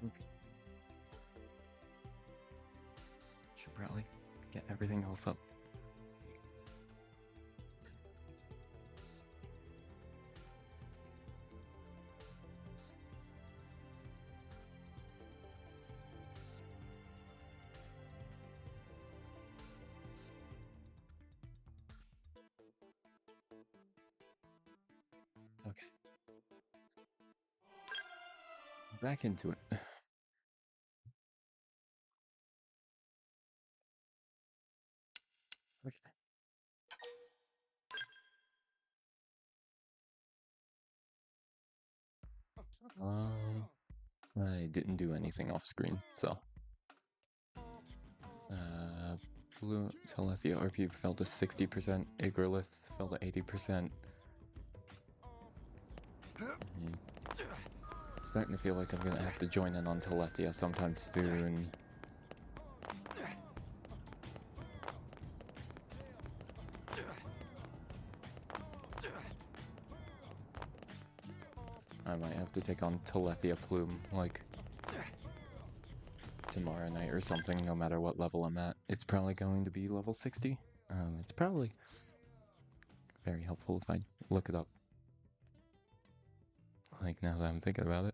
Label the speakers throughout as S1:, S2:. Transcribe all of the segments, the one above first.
S1: Okay. Should probably get everything else up. Okay. Back into it. Okay. I didn't do anything off screen, so. Blue Telethia RP fell to 60%, Igrolith fell to 80%. Starting to feel like I'm gonna have to join in on Telethia sometime soon. I might have to take on Telethia Plume, like, tomorrow night or something, no matter what level I'm at. It's probably going to be level 60. It's probably very helpful if I look it up. Like, now that I'm thinking about it.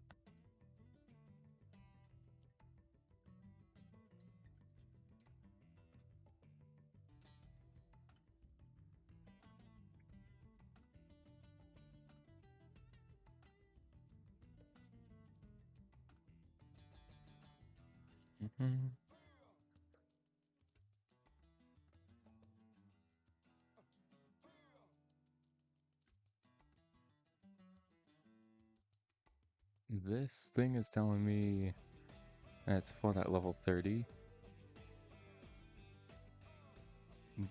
S1: This thing is telling me it's fought at level 30.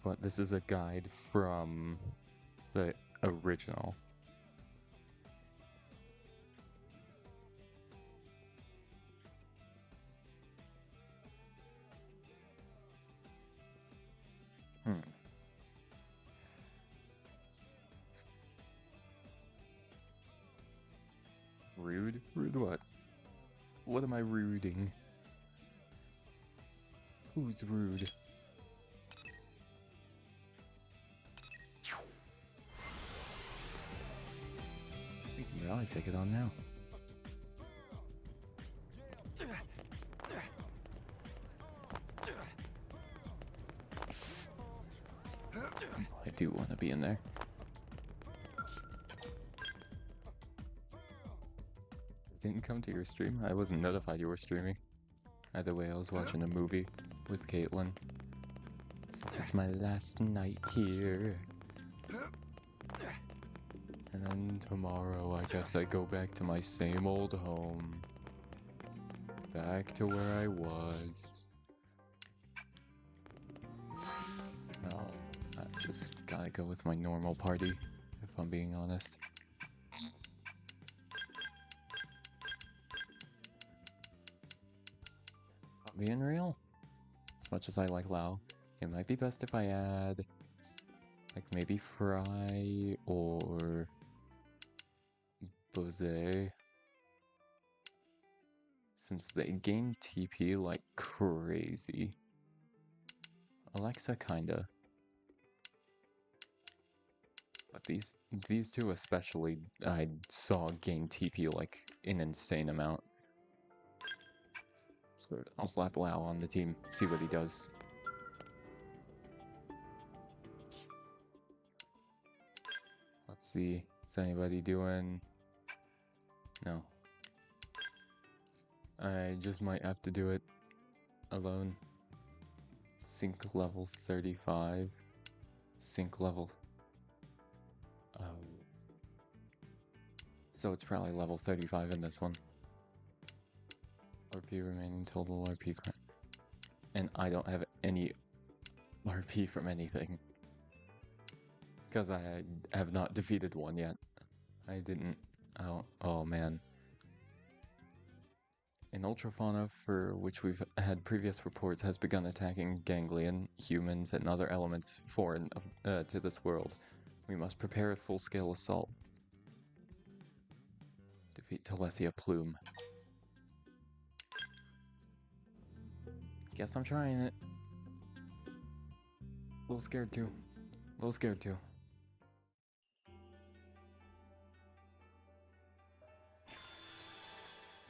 S1: But this is a guide from the original. Rude? Rude what? What am I ruding? Who's rude? We can really take it on now. I do want to be in there. Didn't come to your stream? I wasn't notified you were streaming. Either way, I was watching a movie with Caitlin. Since it's my last night here. And then tomorrow, I guess I go back to my same old home. Back to where I was. Well, I just gotta go with my normal party, if I'm being honest. If I'm being real, as much as I like Lao, it might be best if I add, like, maybe Fry or Bose, since they gain TP like crazy. Alexa kinda. But these two especially, I saw gain TP like an insane amount. So I'll slap Lao on the team, see what he does. Let's see, is anybody doing... No. I just might have to do it alone. Sync level 35. Sync level... So it's probably level 35 in this one. RP remaining total RP crap. And I don't have any RP from anything. Because I have not defeated one yet. I didn't... Oh man. An Ultrafauna, for which we've had previous reports, has begun attacking Ganglion, humans, and other elements foreign to this world. We must prepare a full-scale assault. Defeat Telethia Plume. Guess I'm trying it. A little scared too. A little scared too.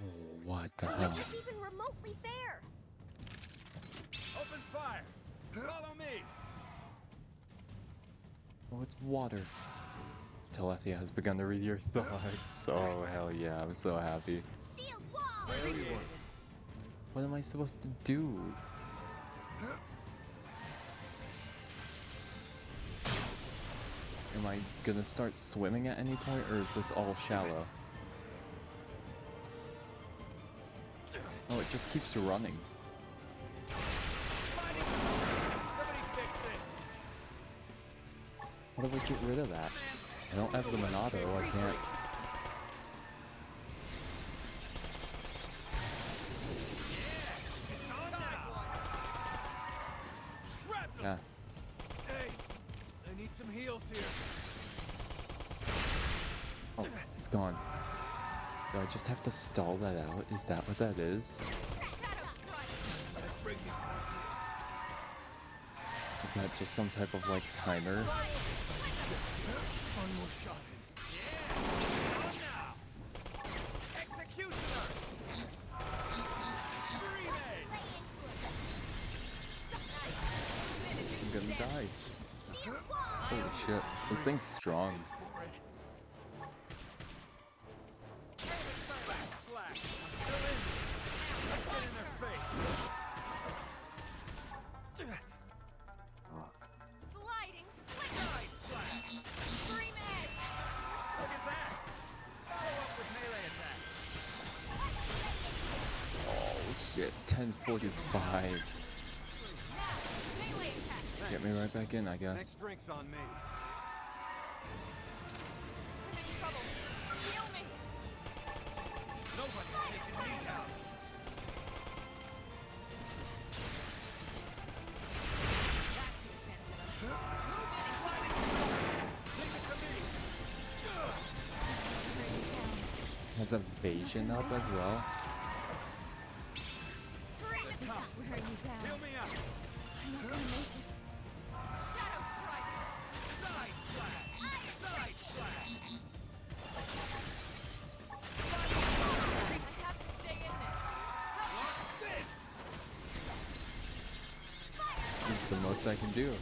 S1: Oh, what the hell?
S2: This is even remotely fair.
S3: Open fire! Follow me!
S1: Oh, it's water. Telethia has begun to read your thoughts. Oh, hell yeah, I'm so happy.
S2: Shield wall.
S1: What am I supposed to do? Am I gonna start swimming at any point, or is this all shallow? Oh, it just keeps running.
S3: Somebody fix this!
S1: How do I get rid of that? I don't have the Monado, I can't. Yeah.
S3: Hey, I need some heals here.
S1: Oh, it's gone. Do I just have to stall that out? Is that what that is? Is that just some type of like timer?
S3: One more shot. Yeah! On now! Executioner!
S1: I'm gonna die. Holy shit. This thing's strong.
S2: Sliding slinger. Scream edge.
S3: Look at that! Follow up with melee attack.
S1: Oh shit. 10:45.
S2: Melee attack.
S1: Get me right back in, I guess.
S3: Next drink's on me.
S2: I'm in trouble. Heal me.
S3: Nobody's taking me down.
S1: Has evasion up as well.
S2: This is wearing me down.
S3: Heal me up.
S2: I'm not gonna make it. Shadow strike.
S3: Side slash. Side slash.
S2: I have to stay in this.
S3: Watch this.
S1: This is the most I can do.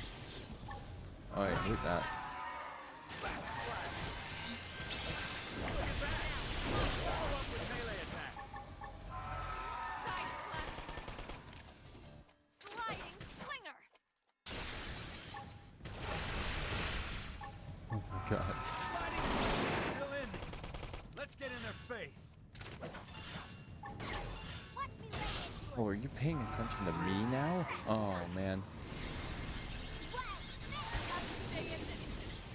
S1: Oh, I hate that.
S3: Follow up with melee attack.
S2: Side slash. Sliding slinger.
S1: Oh my god.
S3: Sliding slinger still in this. Let's get in their face.
S2: Watch me lay into it.
S1: Oh, are you paying attention to me now? Oh man.
S2: I have to stay in this.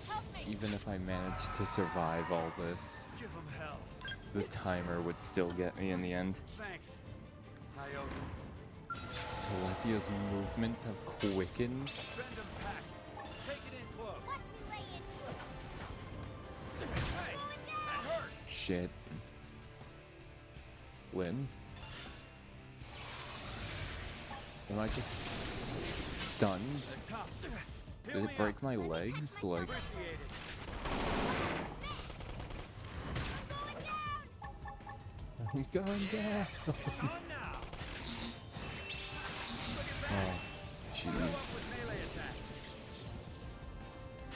S2: Help me.
S1: Even if I managed to survive all this,
S3: Give them hell.
S1: the timer would still get me in the end.
S3: Thanks. Iota.
S1: Telethia's movements have quickened.
S3: Bend them back. Take it in close.
S2: Watch me lay into it.
S3: Hey, that hurt.
S1: Shit. Lynn? Am I just stunned?
S3: Top.
S1: Did it break my legs? Like,
S3: Appreciate it.
S1: I'm going down.
S3: On now.
S1: Oh, jeez.
S3: With melee attack.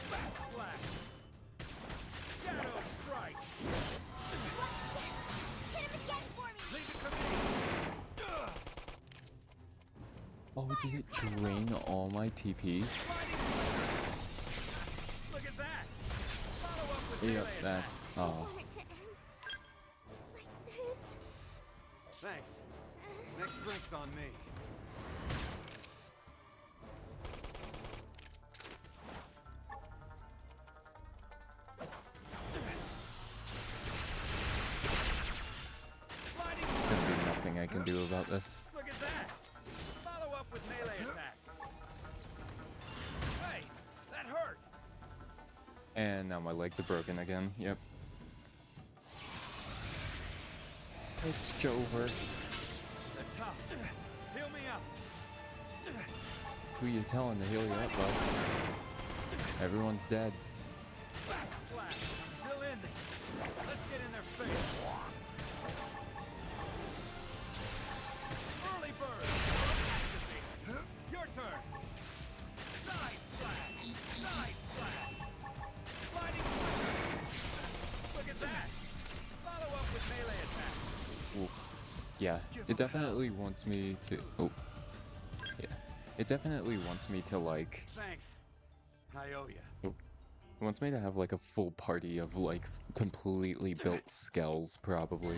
S3: Back slash. Shadow strike.
S2: Hit him again for me.
S3: Leave it to me. Ugh.
S1: Oh, did it drain all my TP?
S3: Look at that. Follow up with
S1: Yep,
S3: melee
S1: that.
S3: attack.
S1: Oh.
S2: Want it to end like this.
S3: Thanks. Next drink's on me.
S1: There's gonna be nothing I can do about this.
S3: Look at that! Follow up with melee attacks. Hey, that hurt!
S1: And now my legs are broken again. Yep. It's over.
S3: The top. Heal me up.
S1: Who you telling to heal you up, bud? Everyone's dead.
S3: Backslash. Still in this. Let's get in their face. Early bird. Activate. Your turn. Side slash. Side slash. Sliding flicker. Look at that. Follow up with melee attack.
S1: Oof. Yeah, it definitely wants me to. Oh. Yeah. It definitely wants me to, like.
S3: Thanks. I owe ya.
S1: Oh. It wants me to have, like, a full party of, like, completely built skells, probably.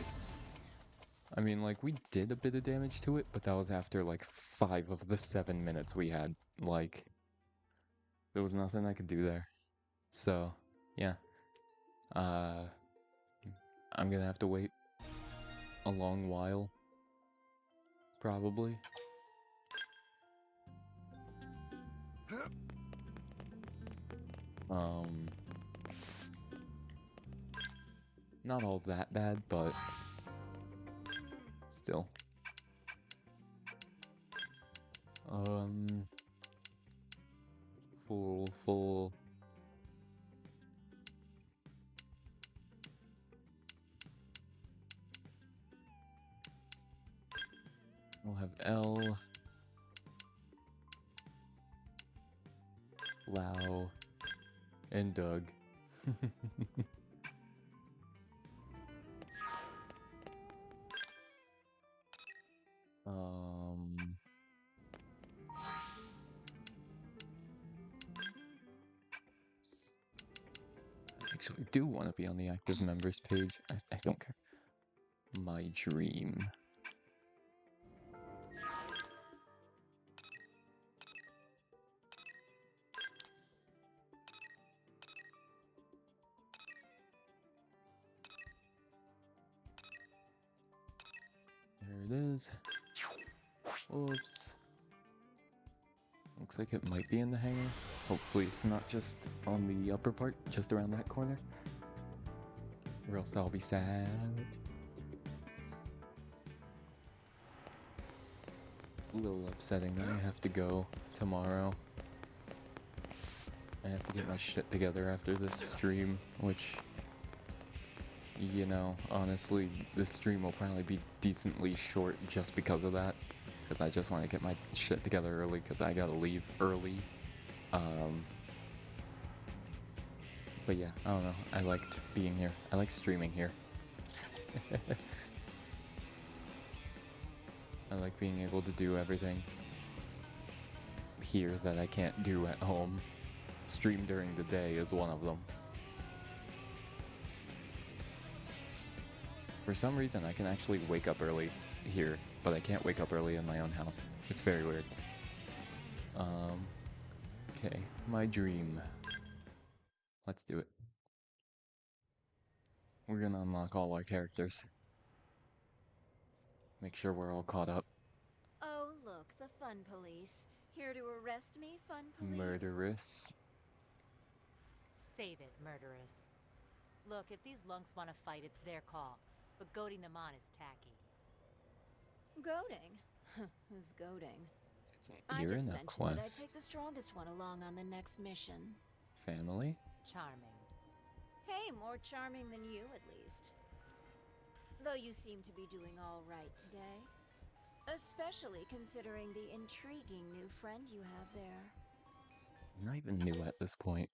S1: I mean, like, we did a bit of damage to it, but that was after, like, 5 of the 7 minutes we had. Like, there was nothing I could do there. So, yeah. I'm gonna have to wait a long while. Probably. Not all that bad, but still. Full. We'll have L. Lau. And Doug. I actually do want to be on the active members page. I don't care. My dream. There it is. Oops. Looks like it might be in the hangar. Hopefully it's not just on the upper part, just around that corner. Or else I'll be sad. A little upsetting that I have to go tomorrow. I have to get my shit together after this stream, which, you know, honestly, this stream will probably be decently short just because of that. Because I just want to get my shit together early, because I gotta leave early. But yeah, I don't know. I liked being here. I like streaming here. I like being able to do everything here that I can't do at home. Stream during the day is one of them. For some reason, I can actually wake up early here, but I can't wake up early in my own house. It's very weird. Okay, my dream. Let's do it. We're gonna unlock all our characters. Make sure we're all caught up.
S2: Oh, look, the fun police. Here to arrest me, fun police?
S1: Murderous.
S4: Save it, murderous. Look, if these lunks want to fight, it's their call. But goading them on is tacky.
S2: Goading? Who's goading?
S1: You're
S2: I just
S1: in a
S2: mentioned that I'd
S1: quest.
S2: take the strongest one along on the next mission.
S1: Family?
S4: Charming.
S2: Hey, more charming than you, at least. Though you seem to be doing all right today. Especially considering the intriguing new friend you have there.
S1: I'm not even new at this point.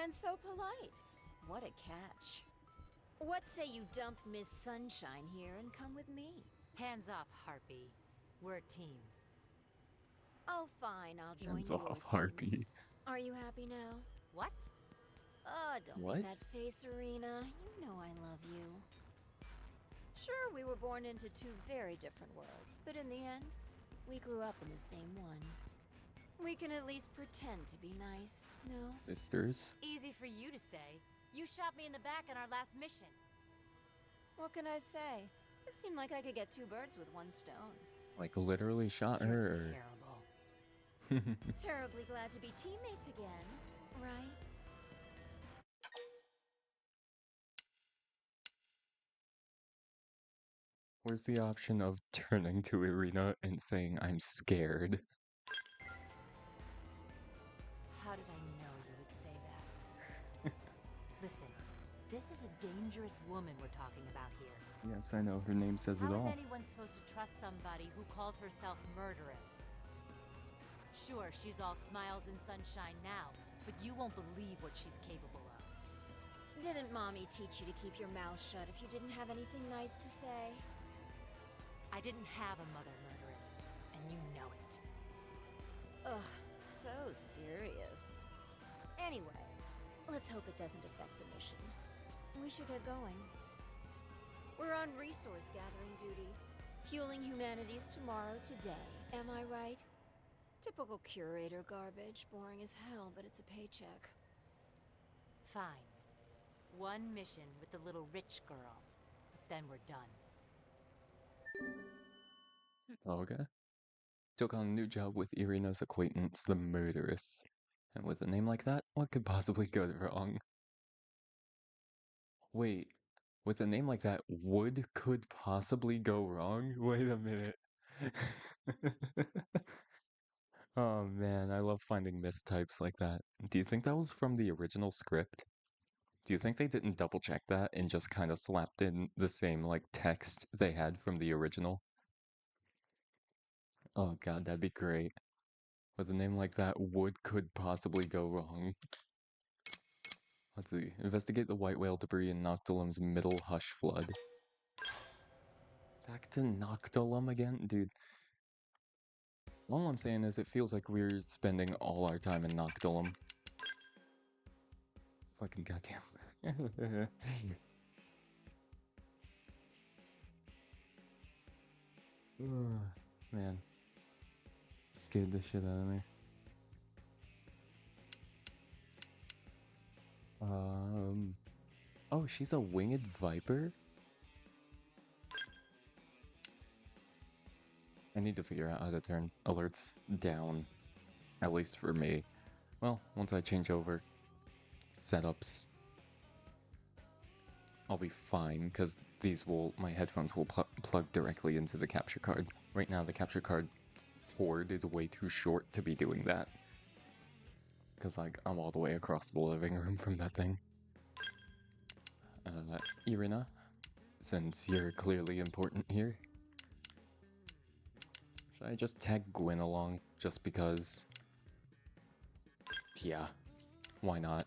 S2: And so polite. What a catch. What say you dump Miss Sunshine here and come with me?
S4: Hands off, Harpy. We're a team.
S2: Oh, fine, I'll join
S1: Hands
S2: your
S1: off,
S2: team.
S1: Harpy.
S2: Are you happy now?
S4: What?
S2: Oh, don't
S1: What?
S2: make that face, Arena. You know I love you. Sure, we were born into two very different worlds, but in the end, we grew up in the same one. We can at least pretend to be nice, no?
S1: Sisters?
S4: Easy for you to say. You shot me in the back on our last mission.
S2: What can I say? It seemed like I could get two birds with one stone.
S1: Like literally shot
S4: You're
S1: her?
S4: terrible.
S2: Terribly glad to be teammates again, right?
S1: Where's the option of turning to Irina and saying I'm scared?
S4: How did I know you would say that? Listen, this is a dangerous woman we're talking about here.
S1: Yes, I know. Her name says it
S4: How
S1: all.
S4: is anyone supposed to trust somebody who calls herself murderous? Sure, she's all smiles and sunshine now, but you won't believe what she's capable of.
S2: Didn't Mommy teach you to keep your mouth shut if you didn't have anything nice to say?
S4: I didn't have a mother murderess, and you know it.
S2: Ugh, so serious. Anyway, let's hope it doesn't affect the mission. We should get going. We're on resource gathering duty, fueling humanity's tomorrow today. Am I right? Typical curator garbage, boring as hell, but it's a paycheck.
S4: Fine. One mission with the little rich girl, but then we're done.
S1: Okay. Took on a new job with Irina's acquaintance, the murderess. And with a name like that, what could possibly go wrong? Wait, with a name like that, could possibly go wrong? Wait a minute. Oh man, I love finding mistypes like that. Do you think that was from the original script? Do you think they didn't double check that and just kind of slapped in the same like text they had from the original? Oh god, that'd be great. With a name like that, could possibly go wrong. Let's see. Investigate the white whale debris in Noctilum's middle hush flood. Back to Noctilum again? Dude. All I'm saying is it feels like we're spending all our time in Noctilum. Fucking goddamn. Man. Scared the shit out of me. Oh, she's a winged viper? I need to figure out how to turn alerts down. At least for me. Well, once I change over setups, I'll be fine, because my headphones will plug directly into the capture card. Right now, the capture card cord is way too short to be doing that. Because, like, I'm all the way across the living room from that thing. Irina, since you're clearly important here, should I just tag Gwyn along just because? Yeah, why not?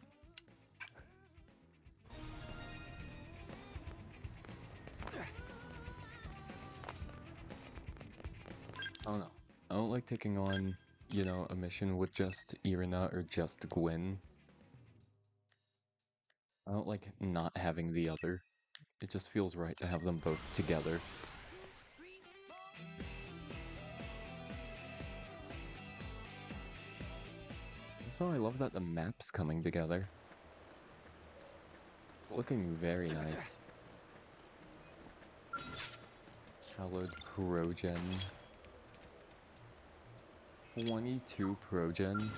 S1: I don't know. I don't like taking on, you know, a mission with just Irina or just Gwyn. I don't like not having the other. It just feels right to have them both together. Also, I love that the map's coming together. It's looking very nice. Hallowed Progen. 22 Progen.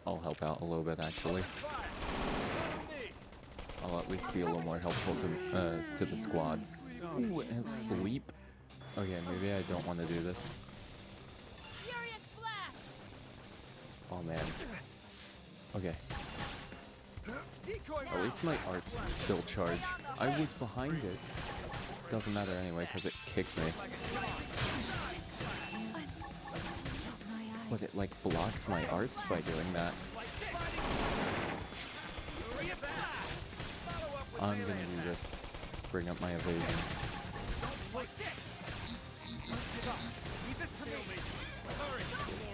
S1: I'll help out a little bit, actually. I'll at least be a little more helpful to the squad. Ooh, it has sleep. Okay, maybe I don't want to do this. Oh man. Okay. At least my art's still charged. I was behind it. Doesn't matter anyway, because it kicked me. But it like blocked my arts by doing that. I'm gonna do this. Bring up my evasion.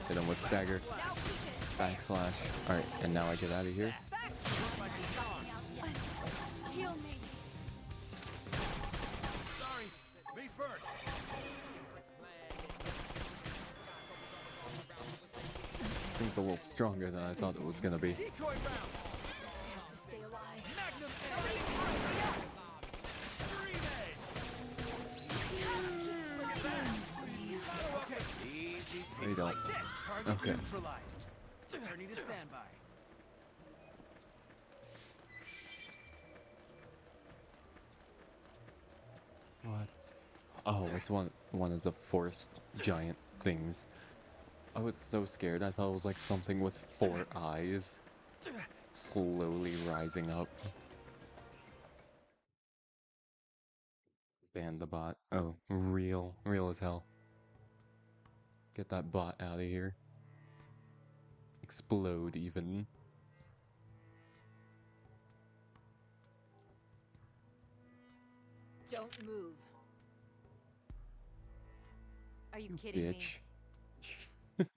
S1: Hit him with stagger. Backslash. Alright, and now I get out of here. This thing's a little stronger than I thought it was gonna be. You don't. Okay.
S3: Turning to standby.
S1: What? Oh, it's one of the forest giant things. I was so scared. I thought it was like something with 4 eyes slowly rising up. Ban the bot. Oh, real as hell. Get that bot out of here. Explode even.
S2: Don't move.
S4: Are you
S1: You
S4: kidding me?
S1: bitch. Let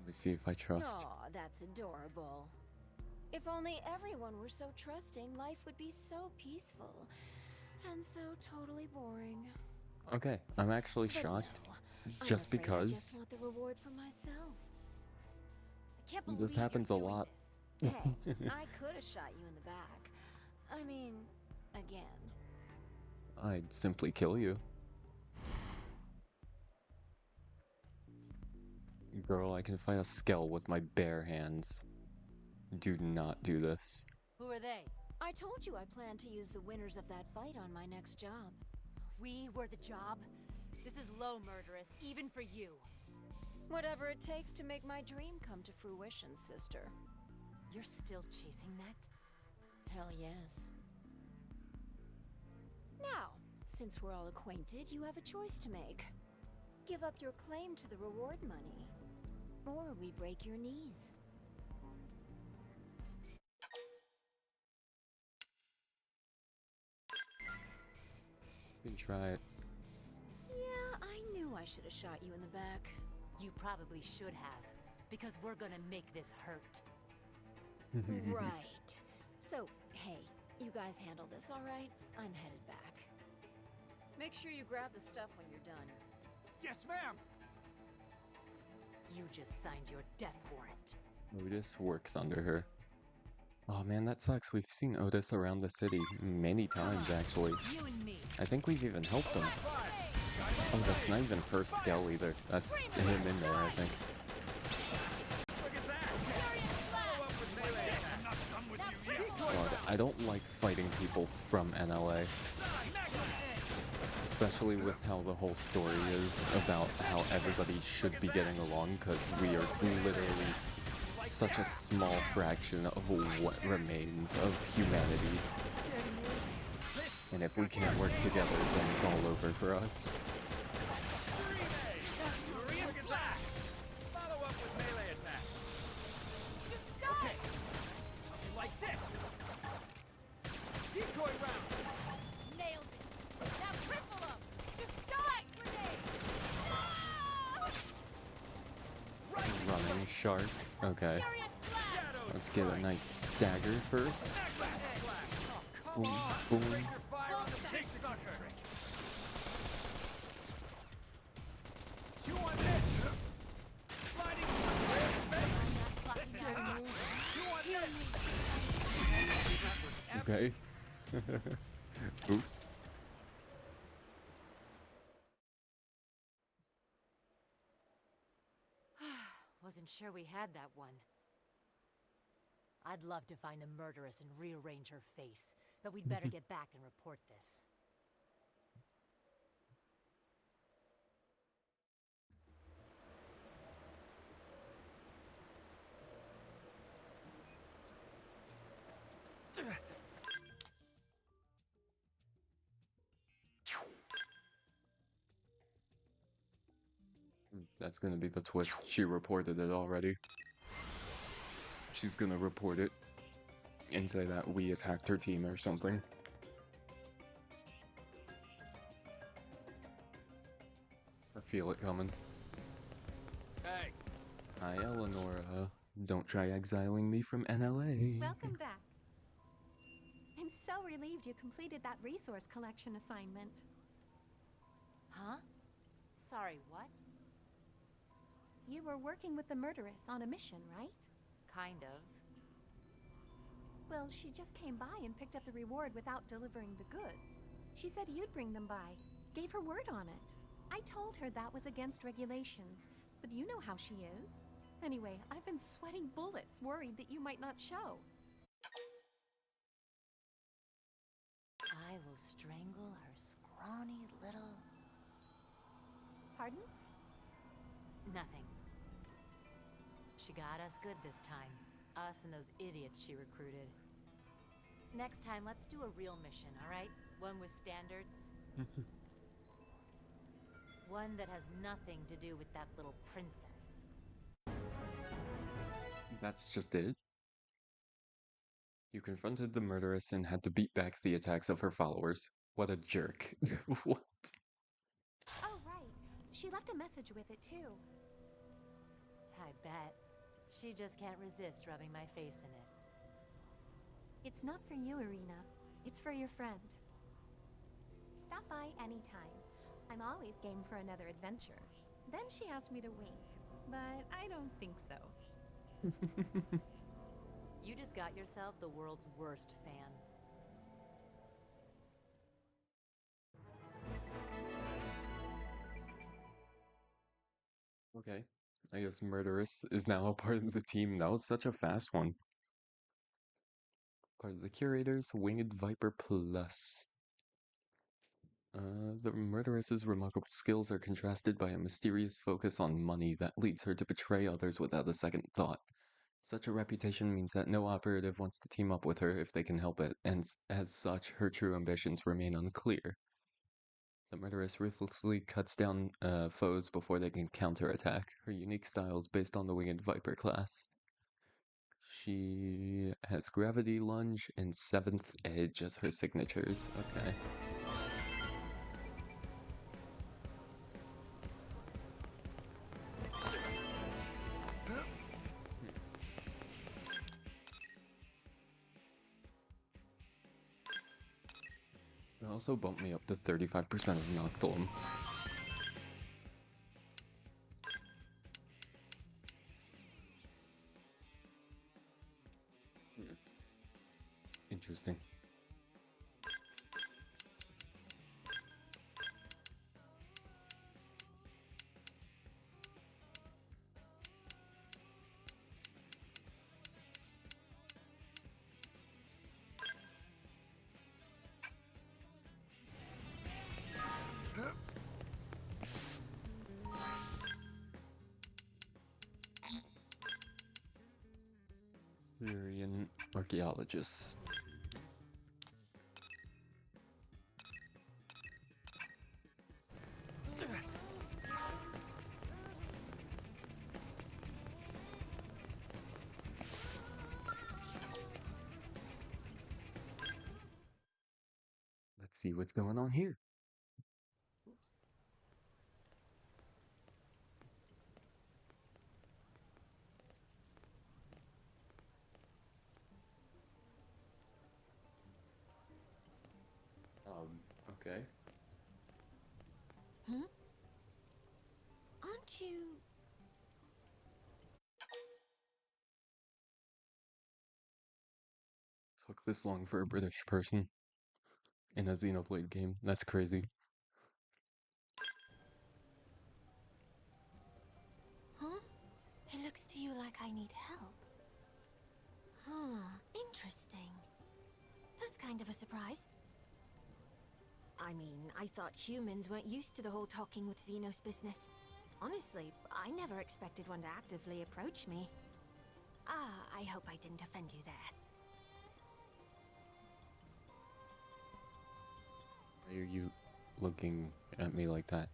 S1: me see if I trust.
S2: Aw, that's adorable. If only everyone were so trusting, life would be so peaceful. And so totally boring.
S1: Okay, I'm actually
S2: But
S1: shocked.
S2: no, I'm
S1: Just
S2: afraid I
S1: because
S2: just want the reward for myself.
S4: I can't believe
S1: this happens a
S4: you're doing
S1: lot.
S4: this.
S2: Hey, I could have shot you in the back. I mean, again.
S1: I'd simply kill you. Girl, I can fight a skell with my bare hands. Do not do this.
S4: Who are they?
S2: I told you I plan to use the winners of that fight on my next job.
S4: We were the job? This is low, murderess, even for you.
S2: Whatever it takes to make my dream come to fruition, sister.
S4: You're still chasing that?
S2: Hell yes. Now, since we're all acquainted, you have a choice to make. Give up your claim to the reward money, or we break your knees.
S1: You can try it.
S2: Yeah, I knew I should have shot you in the back.
S4: You probably should have, because we're gonna make this hurt.
S2: Right. So, hey, you guys handle this, all right? I'm headed back. Make sure you grab the stuff when you're done.
S3: Yes, ma'am!
S4: You just signed your death warrant.
S1: Otis works under her. Oh man, that sucks. We've seen Otis around the city many times, actually.
S4: You and me.
S1: I think we've even helped him. Oh, that's not even her skell either. That's him in there, I think.
S3: Look at that! Follow up with melee attack. I'm not done with you yet.
S1: God, I don't like fighting people from NLA. Especially with how the whole story is about how everybody should be getting along, because we are literally such a small fraction of what remains of humanity. And if we can't work together, then it's all over for us.
S3: Furious blast! Follow up with melee attack.
S4: Just die!
S3: Something like this. Decoy round.
S4: Nailed it! Now cripple him! Just die, grenade! No!
S1: Running shark. Okay.
S4: Furious blast!
S3: Shadows.
S1: Let's get a nice stagger first.
S3: Come
S1: Boom,
S3: on!
S1: boom.
S3: Ranger fire on the big sucker. Chew on this. Sliding. This is hot. Chew on this.
S1: Okay. Oops.
S4: Wasn't sure we had that one. I'd love to find the murderess and rearrange her face, but we'd better get back and report this.
S1: That's gonna be the twist. She reported it already. She's gonna report it and say that we attacked her team or something. I feel it coming.
S3: Hey,
S1: Hi, Eleonora. Don't try exiling me from NLA.
S5: Welcome back. I'm so relieved you completed that resource collection assignment.
S4: Huh? Sorry, what?
S5: You were working with the murderess on a mission, right?
S4: Kind of.
S5: Well, she just came by and picked up the reward without delivering the goods. She said you'd bring them by. Gave her word on it. I told her that was against regulations, but you know how she is. Anyway, I've been sweating bullets, worried that you might not show.
S4: I will strangle her scrawny little...
S5: Pardon?
S4: Nothing. She got us good this time. Us and those idiots she recruited. Next time, let's do a real mission, alright? One with standards. One that has nothing to do with that little princess.
S1: That's just it? You confronted the murderess and had to beat back the attacks of her followers. What a jerk. What?
S5: Oh, right. She left a message with it, too.
S4: I bet. She just can't resist rubbing my face in it.
S5: It's not for you, Irina. It's for your friend. Stop by anytime. I'm always game for another adventure. Then she asked me to wink, but I don't think so.
S4: You just got yourself the world's worst fan.
S1: Okay. I guess Murderous is now a part of the team. That was such a fast one. Part of the Curators, Winged Viper Plus. The Murderous's remarkable skills are contrasted by a mysterious focus on money that leads her to betray others without a second thought. Such a reputation means that no operative wants to team up with her if they can help it, and as such, her true ambitions remain unclear. The Murderess ruthlessly cuts down foes before they can counterattack. Her unique style is based on the Winged Viper class. She has Gravity Lunge and Seventh Edge as her signatures. Okay. It also bumped me up to 35% of Noctilum. Interesting. Syrian archaeologist. Let's see what's going on here. Okay.
S2: Aren't you...
S1: Took this long for a British person in a Xenoblade game. That's crazy.
S2: Huh? It looks to you like I need help. Huh, interesting. That's kind of a surprise. I mean, I thought humans weren't used to the whole talking with Xenos business. Honestly, I never expected one to actively approach me. I hope I didn't offend you there.
S1: Why are you looking at me like that?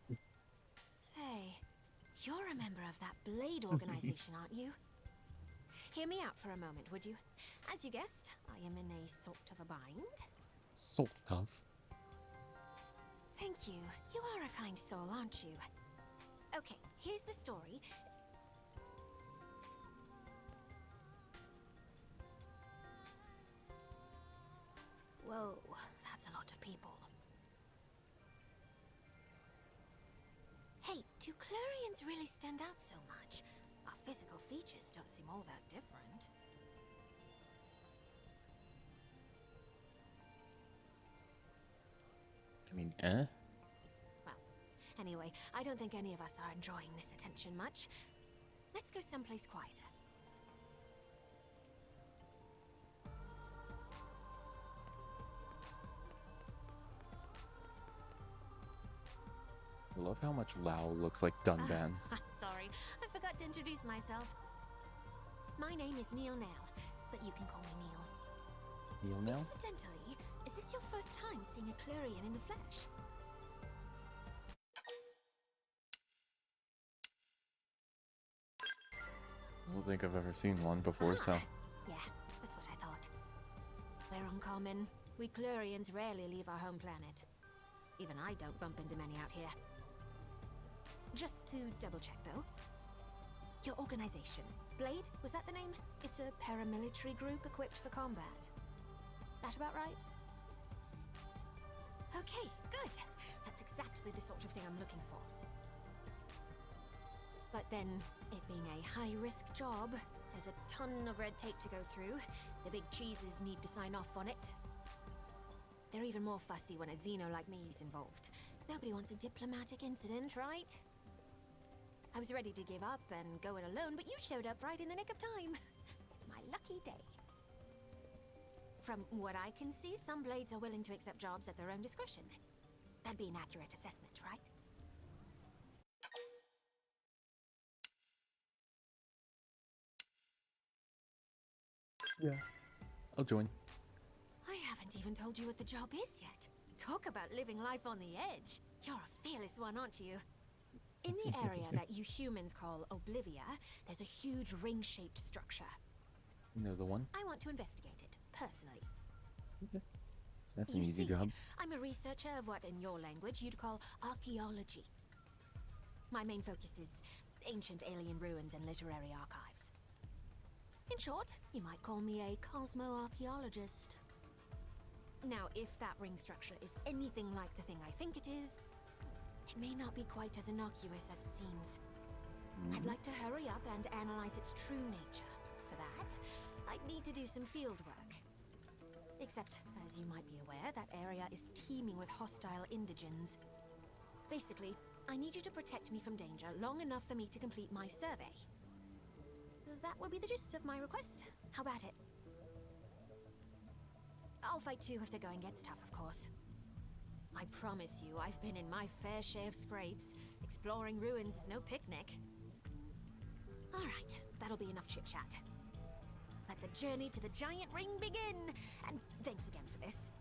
S2: Say, you're a member of that Blade organization, aren't you? Hear me out for a moment, would you? As you guessed, I am in a sort of a bind.
S1: Sort of.
S2: Thank you. You are a kind soul, aren't you? Okay, here's the story. Whoa, that's a lot of people. Hey, do Clorians really stand out so much? Our physical features don't seem all that different.
S1: I mean,
S2: Well,
S5: Anyway, I don't think any of us are enjoying this attention much. Let's go someplace quieter.
S1: I love how much Lao looks like Dunban.
S5: I'm sorry, I forgot to introduce myself. My name is Neil Nail, but you can call me Neil.
S1: Neil now?
S5: Incidentally, is this your first time seeing a Clarion in the flesh?
S1: I don't think I've ever seen one before, so...
S5: Yeah, that's what I thought. We're uncommon. We Clarions rarely leave our home planet. Even I don't bump into many out here. Just to double check, though. Your organization, Blade, was that the name? It's a paramilitary group equipped for combat. That about right? Okay, good. That's exactly the sort of thing I'm looking for. But then, it being a high-risk job, there's a ton of red tape to go through. The big cheeses need to sign off on it. They're even more fussy when a Xeno like me is involved. Nobody wants a diplomatic incident, right? I was ready to give up and go it alone, but you showed up right in the nick of time. It's my lucky day. From what I can see, some Blades are willing to accept jobs at their own discretion. That'd be an accurate assessment, right?
S1: Yeah. I'll join.
S5: I haven't even told you what the job is yet. Talk about living life on the edge. You're a fearless one, aren't you? In the area that you humans call Oblivia, there's a huge ring-shaped structure.
S1: You know the one?
S5: I want to investigate it, personally.
S1: Okay. That's an
S5: You
S1: easy
S5: see,
S1: job.
S5: I'm a researcher of what, in your language, you'd call archaeology. My main focus is ancient alien ruins and literary archives. In short, you might call me a cosmo-archaeologist. Now, if that ring structure is anything like the thing I think it is, it may not be quite as innocuous as it seems. I'd like to hurry up and analyze its true nature. For that, I'd need to do some field work. Except, as you might be aware, that area is teeming with hostile indigens. Basically, I need you to protect me from danger long enough for me to complete my survey. That would be the gist of my request. How about it? I'll fight too if the going gets tough, of course. I promise you, I've been in my fair share of scrapes. Exploring ruins is no picnic. Alright, that'll be enough chit-chat. Let the journey to the giant ring begin! And thanks again for this.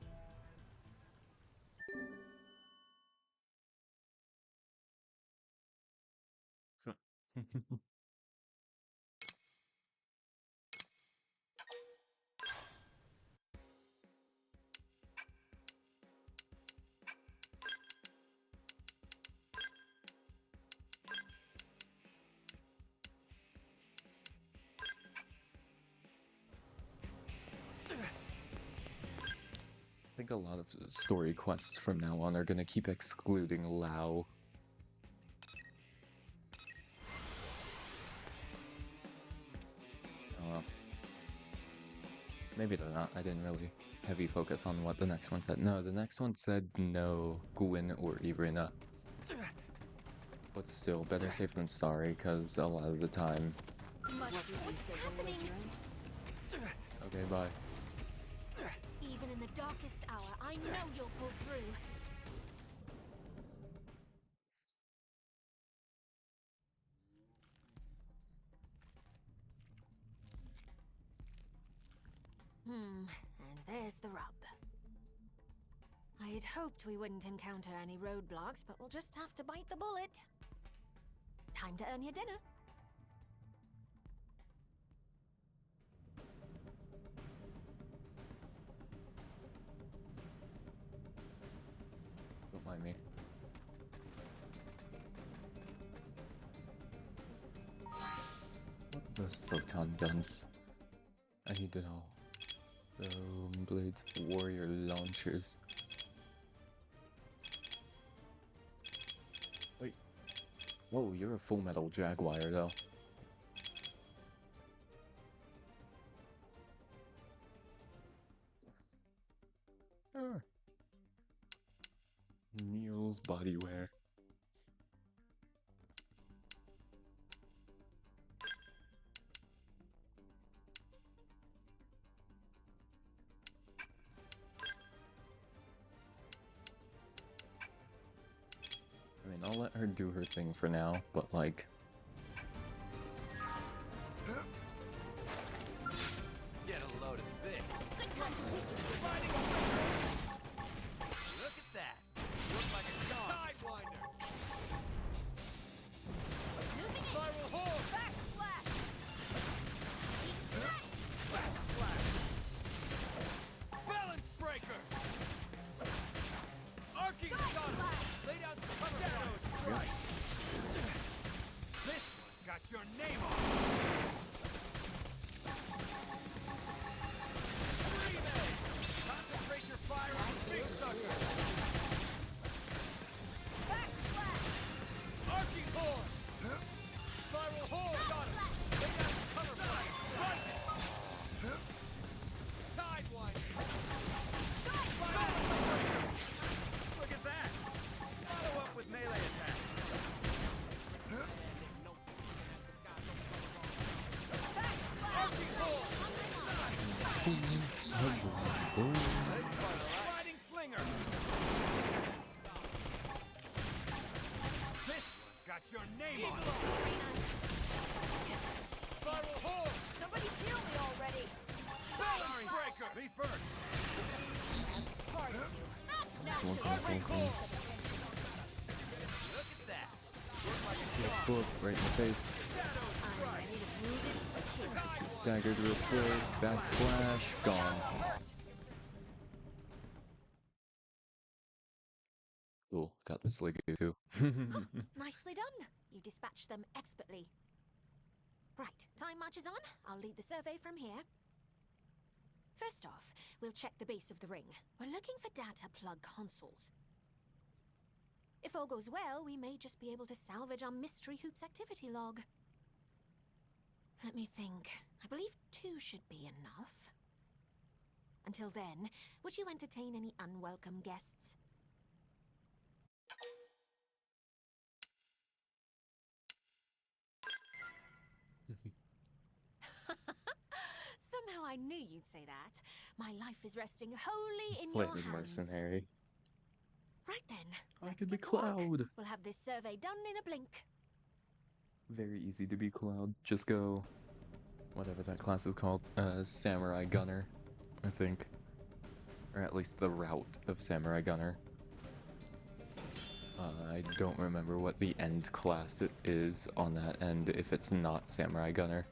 S1: I think a lot of story quests from now on are gonna keep excluding Lao. Oh well. Maybe they're not. I didn't really heavy focus on what the next one said. No, the next one said no Gwyn or Irina. But still, better safe than sorry, because a lot of the time...
S2: Must you be so belligerent?
S1: Okay, bye.
S5: Even in the darkest hour, I know you'll pull through. And there's the rub. I had hoped we wouldn't encounter any roadblocks, but we'll just have to bite the bullet. Time to earn your dinner.
S1: Don't mind me. What are those photon guns? I need to know. Blades, warrior launchers. Wait. Whoa, you're a full metal jaguar though. Neil's bodywear. I'll let her do her thing for now, but like...
S3: Get a load of this.
S2: Good time to sleep.
S3: Riding fingers. Look at that. Look like a charm. Sidewinder.
S2: Moving it.
S3: Spiral hold.
S2: Backslash. Smash.
S3: Backslash. Balance breaker. Arcing
S2: Side
S3: shot.
S2: slash.
S3: Lay down some cover. Shadow strike. This one's got your name on it. Remake. Concentrate your fire on Big Sucker.
S2: Backslash.
S3: Arcing horn. Spiral hold. Got it.
S2: Backslash.
S3: Lay down some cover fire. Strike it. Sidewinder. Balance breaker. Look at that. Follow up with melee attack. Arcing horn. Riding slinger. This one's got your name on it. Spiral hold.
S2: Somebody heal me already.
S3: Balance breaker. Me first.
S2: Part of you. Now
S1: Come on,
S2: should
S1: come on,
S2: erase
S1: come on.
S2: most of attention.
S3: Look at that. Work like a
S1: Yes,
S3: charm.
S1: book right in the face.
S3: Shadow
S2: I'm
S3: strike.
S2: ready to move it or kill it.
S1: Just get staggered real quick. Backslash. Gone. Cool. Got the Sliggoo too.
S5: Nicely done. You dispatched them expertly. Right, time marches on. I'll lead the survey from here. First off, we'll check the base of the ring. We're looking for data plug consoles. If all goes well, we may just be able to salvage our Mystery Hoops activity log. Let me think. I believe 2 should be enough. Until then, would you entertain any unwelcome guests? Somehow I knew you'd say that. My life is resting wholly in your
S1: Flaming
S5: hands.
S1: mercenary.
S5: Right then,
S1: I
S5: let's
S1: could be
S5: get to work.
S1: Cloud.
S5: We'll have this survey done in a blink.
S1: Very easy to be Cloud. Just go, whatever that class is called, Samurai Gunner, I think. Or at least the route of Samurai Gunner. I don't remember what the end class it is on that end if it's not Samurai Gunner.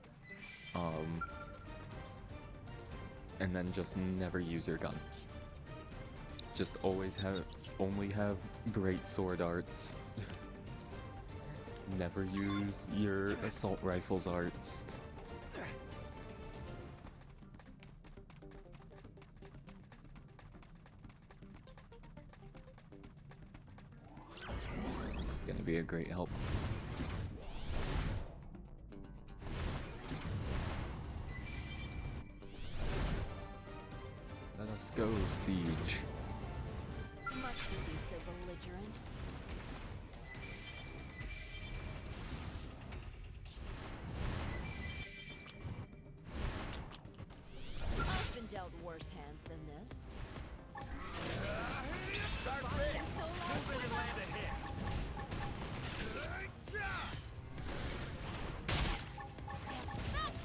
S1: And then just never use your gun. Just only have great sword arts. Never use your assault rifles arts. This is gonna be a great help. Let us go, Siege.
S2: Must you be so belligerent? I've been dealt worse hands than this.
S3: Start big. Move in and land a hit.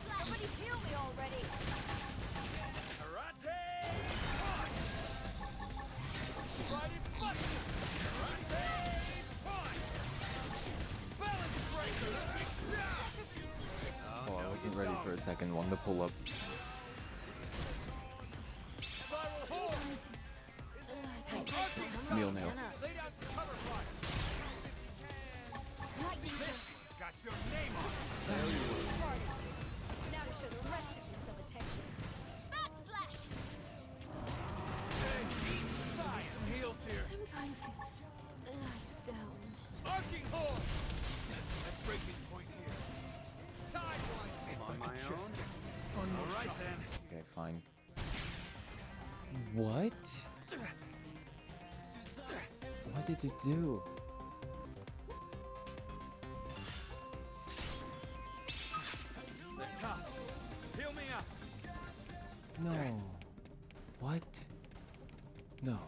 S2: Somebody heal me already.
S3: Karate! Punch! Friday buster! Karate! Punch! Balance breaker!
S1: Oh, I wasn't ready for a second one to pull up.
S3: Spiral hold!
S1: Kneel now.
S3: Lay down some cover fire!
S2: Lightning
S3: This one's got your name on it!
S2: Now to show the rest of you some attention. Backslash!
S3: Need some heals here.
S2: I'm going to lie down.
S3: Arcing horn! That's breaking point here. Sidewinder! On my own? Alright then.
S1: Okay, fine. What? What did it do?
S3: They're tough. Heal me up.
S1: No. What? No.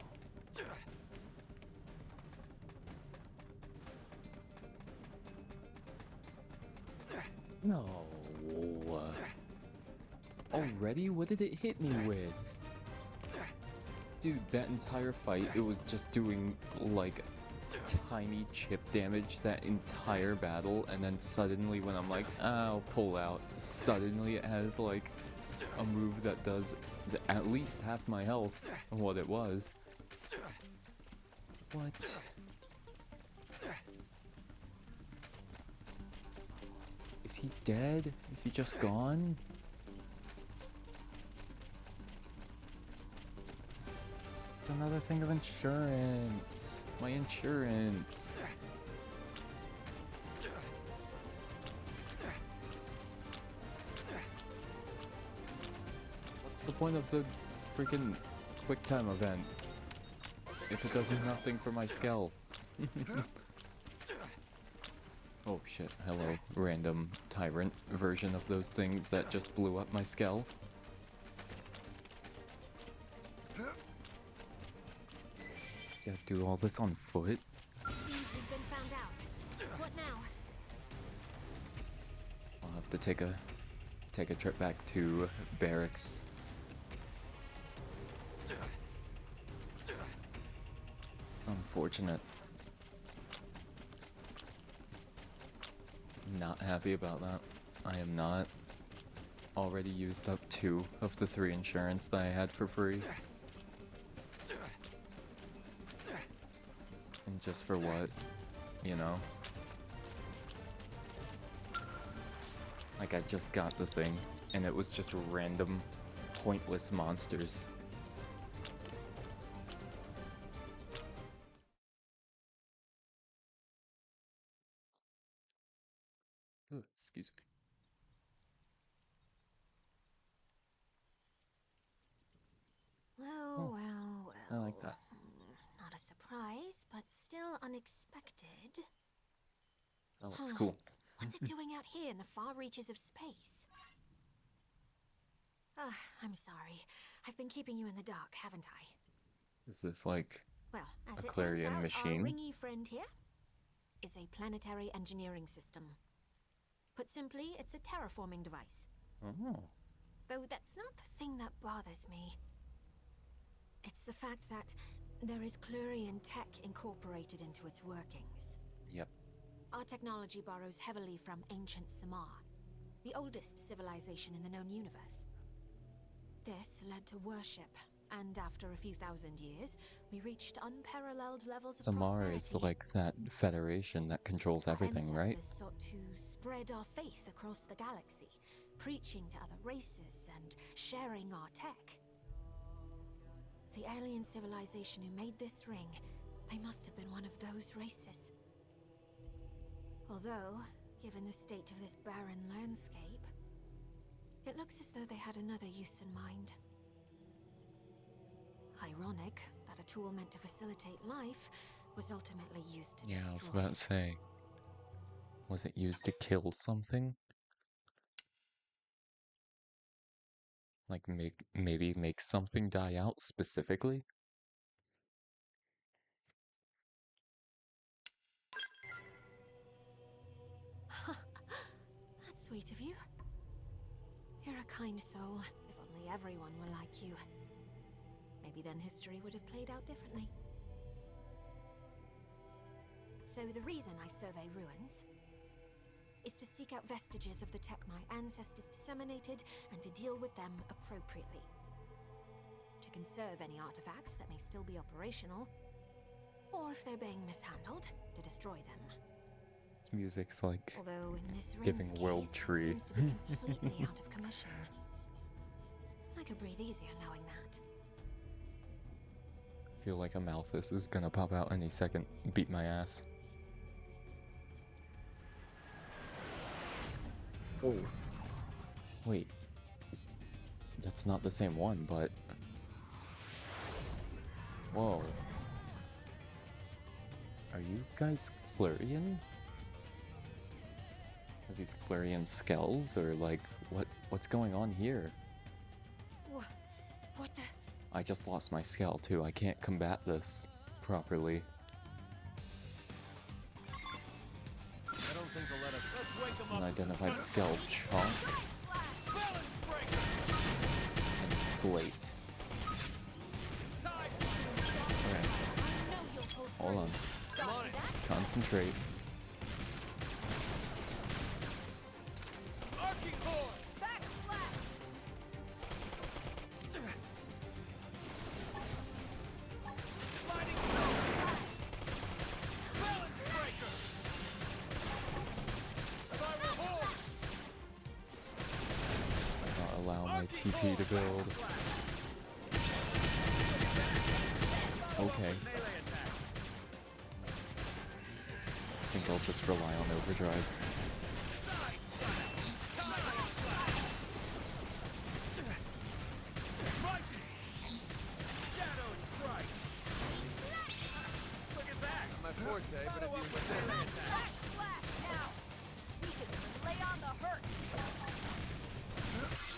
S1: No. Already? What did it hit me with? Dude, that entire fight, it was just doing, like, tiny chip damage that entire battle, and then suddenly when I'm like, I'll pull out, suddenly it has, like, a move that does at least half my health of what it was. What? Is he dead? Is he just gone? It's another thing of insurance. My insurance. What's the point of the freaking quick time event if it does nothing for my skull? Oh shit, hello, random tyrant version of those things that just blew up my skull. Yeah, do all this on foot?
S5: Seems we've been found out. What now?
S1: I'll have to take a trip back to barracks. It's unfortunate. Not happy about that. I am not. Already used up 2 of the 3 insurance that I had for free. And just for what? You know? Like, I just got the thing, and it was just random, pointless monsters. Ugh, excuse me.
S2: Well,
S1: Oh,
S2: well,
S1: I
S2: well.
S1: like that.
S2: Not a surprise, but still unexpected.
S1: That looks cool.
S2: What's it doing out here in the far reaches of space? Ah, I'm sorry. I've been keeping you in the dark, haven't I?
S1: Is this like
S2: Well, as
S1: a
S2: it turns
S1: Clarion
S2: out,
S1: machine?
S2: our ringy friend here is a planetary engineering system. Put simply, it's a terraforming device.
S1: Oh.
S2: Though that's not the thing that bothers me. It's the fact that there is Clarion tech incorporated into its workings.
S1: Yep.
S2: Our technology borrows heavily from ancient Samar, the oldest civilization in the known universe. This led to worship, and after a few thousand years, we reached unparalleled levels of
S1: Samar
S2: prosperity.
S1: is like that federation that controls everything,
S2: Our
S1: right?
S2: ancestors sought to spread our faith across the galaxy, preaching to other races and sharing our tech. The alien civilization who made this ring, they must have been one of those races. Although, given the state of this barren landscape, it looks as though they had another use in mind. Ironic that a tool meant to facilitate life was ultimately used to
S1: Yeah, I was
S2: destroy.
S1: about to say. Was it used to kill something? Like maybe make something die out specifically?
S2: That's sweet of you. You're a kind soul. If only everyone were like you. Maybe then history would have played out differently. So the reason I survey ruins is to seek out vestiges of the tech my ancestors disseminated and to deal with them appropriately. To conserve any artifacts that may still be operational, or if they're being mishandled, to destroy them.
S1: This music's like
S2: Although in this
S1: giving
S2: ring's
S1: World
S2: case, it
S1: Tree.
S2: seems to be completely out of commission. I could breathe easier knowing that.
S1: I feel like a Malthus is gonna pop out any second, beat my ass. Oh. Wait. That's not the same one, but... Whoa. Are you guys Clarion? Are these Clarion skulls, or like, what's going on here?
S2: What the?
S1: I just lost my skull too, I can't combat this properly.
S3: I don't think they'll let us. Let's Wake 'em up.
S1: unidentified skull chunk,
S3: Balance breaker.
S1: and slate.
S3: Side.
S1: Alright, hold on.
S3: Come on it.
S1: Concentrate.
S3: Arcing horn. Sliding through. Balance breaker. Spiral horn.
S1: Not allow my TP to build. Okay,
S3: Melee attack.
S1: I think I'll just rely on overdrive.
S3: Side slash. Side slash. Righteous. Shadow strike. Look at that. Not my forte, but if you insist.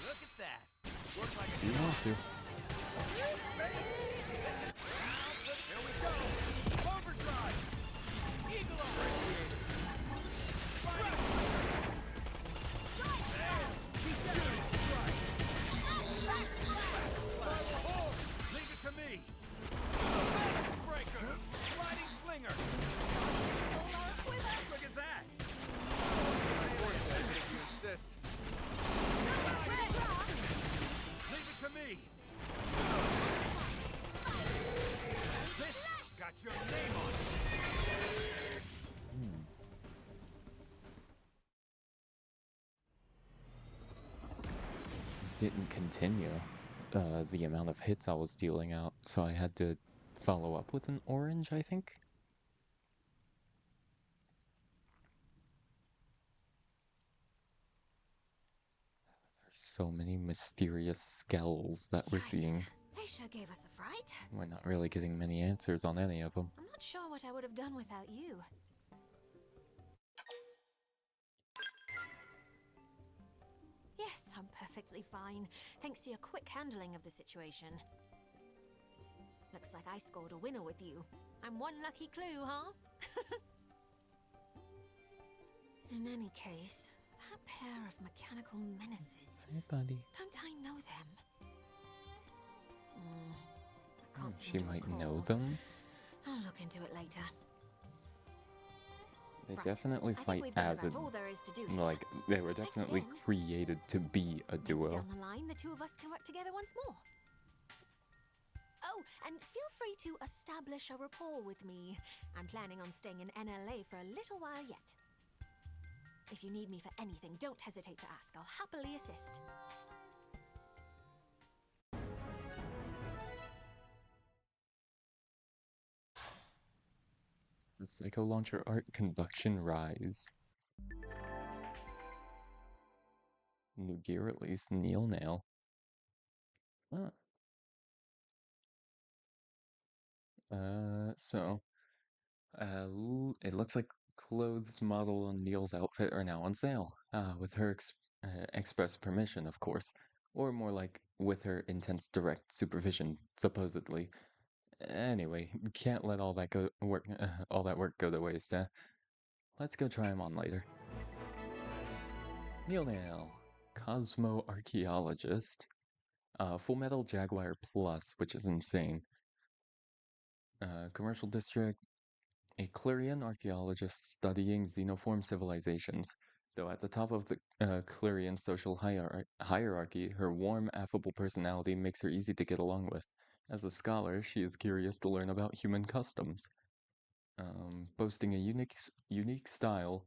S3: Look at that. Work like
S1: Do you want to?
S3: Here we go. Overdrive. Eagle appreciate it. He's shooting strike. Spiral horn. Leave it to me. Balance breaker. Sliding slinger. Look at that. Forte, if you insist. Leave it to me. This got your name on it.
S1: Didn't continue the amount of hits I was dealing out, so I had to follow up with an orange, I think. There's so many mysterious skells that we're seeing.
S5: They sure gave us a fright.
S1: We're not really getting many answers on any of them.
S5: I'm not sure what I would have done without you. Yes, I'm perfectly fine, thanks to your quick handling of the situation. Looks like I scored a winner with you. I'm one lucky clue, huh? In any case, that pair of mechanical menaces,
S1: Hey, buddy.
S5: don't I know them? I can't seem
S1: She
S5: to
S1: might
S5: recall.
S1: know them.
S5: I'll look into it later.
S1: They
S5: Right.
S1: definitely
S5: I think
S1: fight
S5: we've done
S1: as a...
S5: about all there is to do here.
S1: Like, they were definitely
S5: again.
S1: created to be a
S5: Maybe
S1: duo.
S5: down the line, the two of us can work together once more. Oh, and feel free to establish a rapport with me. I'm planning on staying in NLA for a little while yet. If you need me for anything, don't hesitate to ask. I'll happily assist.
S1: The Psycho Launcher Art Conduction Rise. New gear release, Neil Nail. Huh. It looks like clothes model on Neil's outfit are now on sale. With her express permission, of course. Or more like, with her intense direct supervision, supposedly. Anyway, can't let all that work go to waste, eh? Let's go try them on later. Neil Nail, Cosmo Archaeologist. Full Metal Jaguar Plus, which is insane. Commercial District, a Clyrian archaeologist studying xenoform civilizations. Though at the top of the Clyrian social hierarchy, her warm, affable personality makes her easy to get along with. As a scholar, she is curious to learn about human customs. Boasting a unique style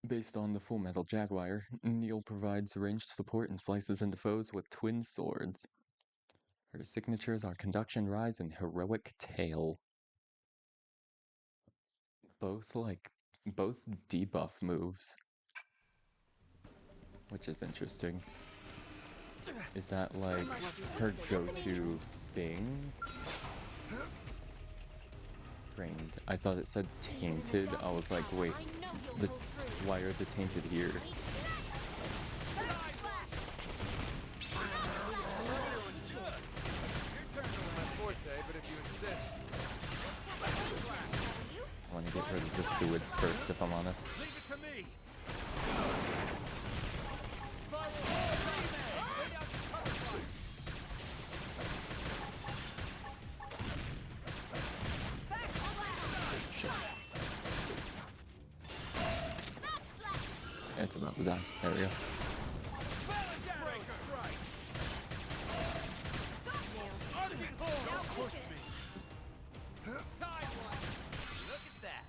S1: based on the Full Metal Jaguar, Neil provides ranged support and slices into foes with twin swords. Her signatures are Conduction Rise and Heroic Tail. Both debuff moves. Which is interesting. Is that like her go-to thing? Trained. I thought it said tainted. I was like, wait, why are the tainted here?
S3: But if you insist.
S1: I want to get rid of the sewage first, if I'm honest.
S3: Leave it to me.
S1: It's about to die. There we go.
S3: Balance breaker strike. Arcing horn. Don't push me. Side one. Look at that.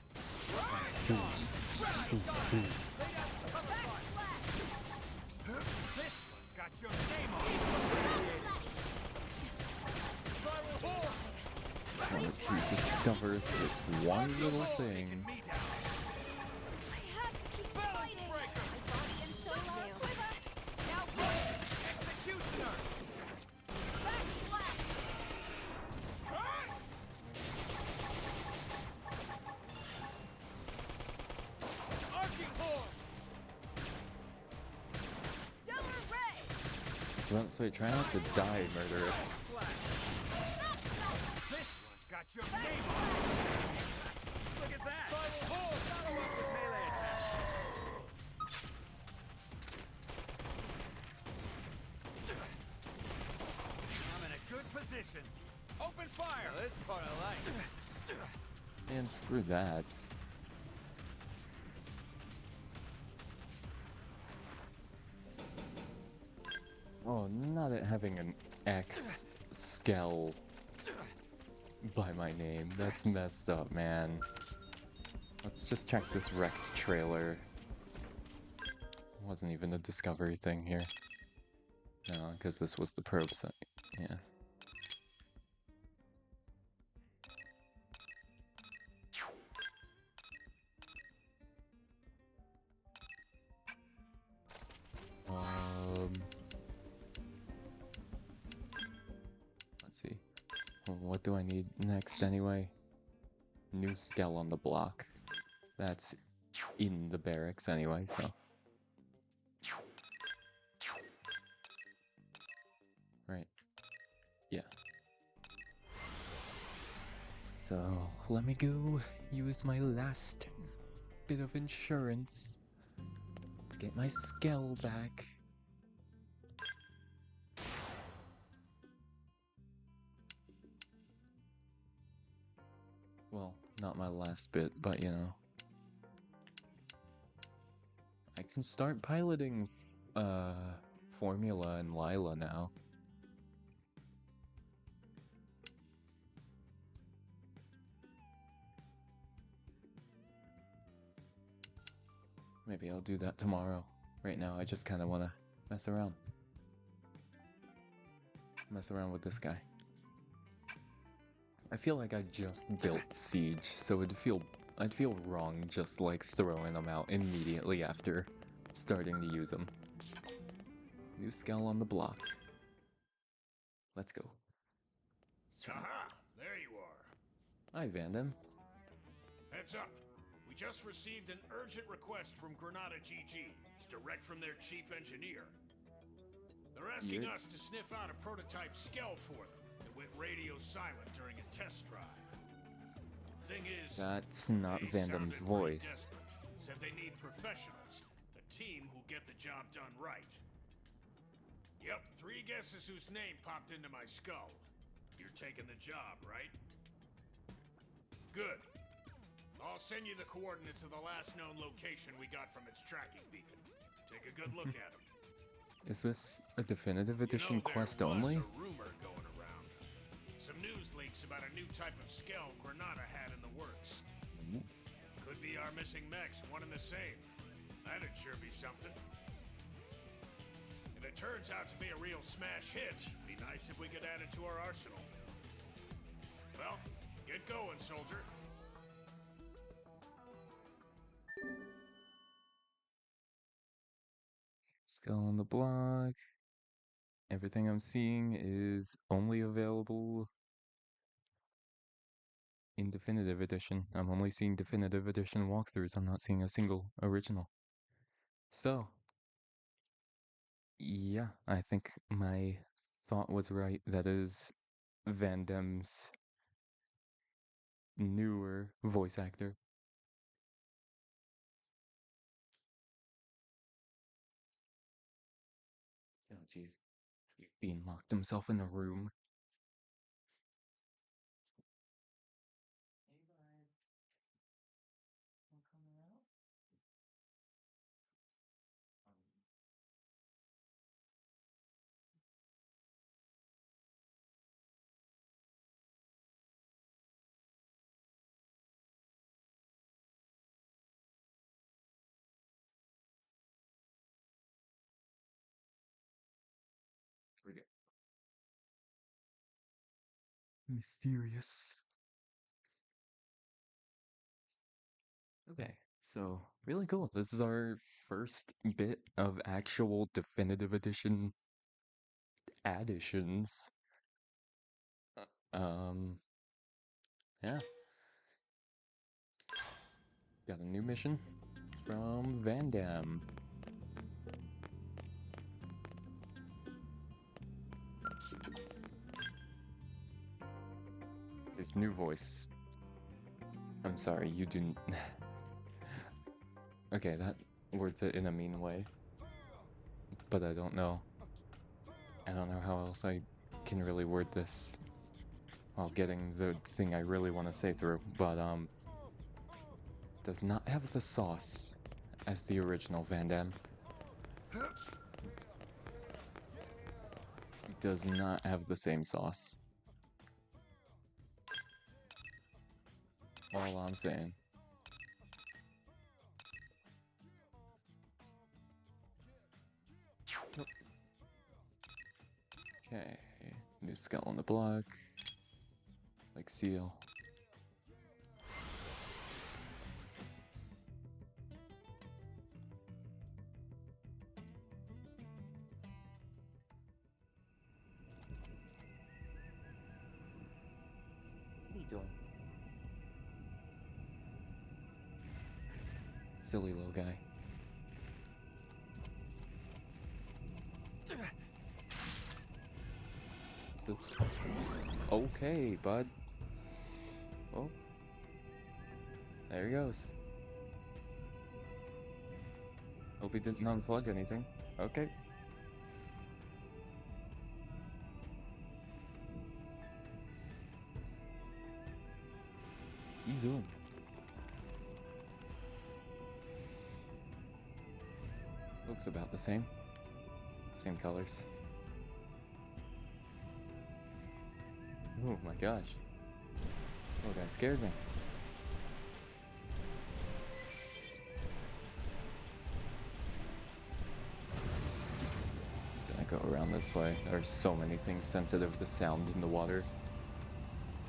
S3: This one's got your name on it. Spiral horn.
S1: Wanted to discover this one little thing.
S3: Me down.
S2: I have to keep fighting.
S3: breaker.
S2: My body and soul are a quiver. Now
S3: Executioner.
S2: backslash.
S3: Arcing horn.
S2: Stellar ray.
S1: I was about to say, try not to die, murderous.
S3: Slash. This one's got your name on it. Look at that. Spiral horn. Follow up this melee attack. I'm in a good position. Open fire. This part I like.
S1: And screw that. Oh, not it having an X Skell by my name. That's messed up, man. Let's just check this wrecked trailer. Wasn't even a discovery thing here. No, because this was the probe site. Yeah. Let's see. What do I need next anyway? New Skell on the block. That's in the barracks anyway, so. Right. Yeah. So, let me go use my last bit of insurance to get my Skell back. Well, not my last bit, but you know. I can start piloting, Formula and Lila now. Maybe I'll do that tomorrow. Right now, I just kind of want to mess around. Mess around with this guy. I feel like I just built Siege, so I'd feel wrong just like throwing them out immediately after starting to use them. New Skell on the block. Let's go.
S6: Aha! There you are.
S1: Hi, Vandam.
S6: Heads up. We just received an urgent request from Granada GG. It's direct from their chief engineer. They're asking
S1: Yeah.
S6: us to sniff out a prototype Skell for them that went radio silent during a test drive. Thing is,
S1: That's not
S6: they
S1: Vandam's
S6: sounded pretty
S1: voice.
S6: desperate. Said they need professionals, a team who'll get the job done right. Yep, 3 guesses whose name popped into my skull. You're taking the job, right? Good. I'll send you the coordinates of the last known location we got from its tracking beacon. Take a good look at them.
S1: Is this a definitive edition quest
S6: there was
S1: only?
S6: a rumor going around. Some news leaks about a new type of Skell Granada had in the works. Could be our missing mechs, one and the same. That'd sure be something. If it turns out to be a real smash hit, it'd be nice if we could add it to our arsenal. Well, get going, soldier.
S1: Skell on the block. Everything I'm seeing is only available in Definitive Edition. I'm only seeing Definitive Edition walkthroughs. I'm not seeing a single original. So, yeah, I think my thought was right. That is Van Damme's newer voice actor. Oh, jeez. Bean locked himself in a room. Hey, bud. I'm coming out. Mysterious. Okay, so really cool. This is our first bit of actual definitive edition additions. Um, yeah. Got a new mission from Van Damme. His new voice. I'm sorry, you didn't. Okay, that words it in a mean way. But I don't know. I don't know how else I can really word this while getting the thing I really want to say through. But, does not have the sauce as the original Van Damme. Does not have the same sauce. All I'm saying. Okay, new skull on the block. Like seal. What are you doing? Silly little guy. Okay, bud. Oh. There he goes. Hope he didn't unplug anything. Okay. He's doing. Looks about the same. Same colors. Oh my gosh. Oh, that scared me. Just gonna go around this way. There's so many things sensitive to sound in the water.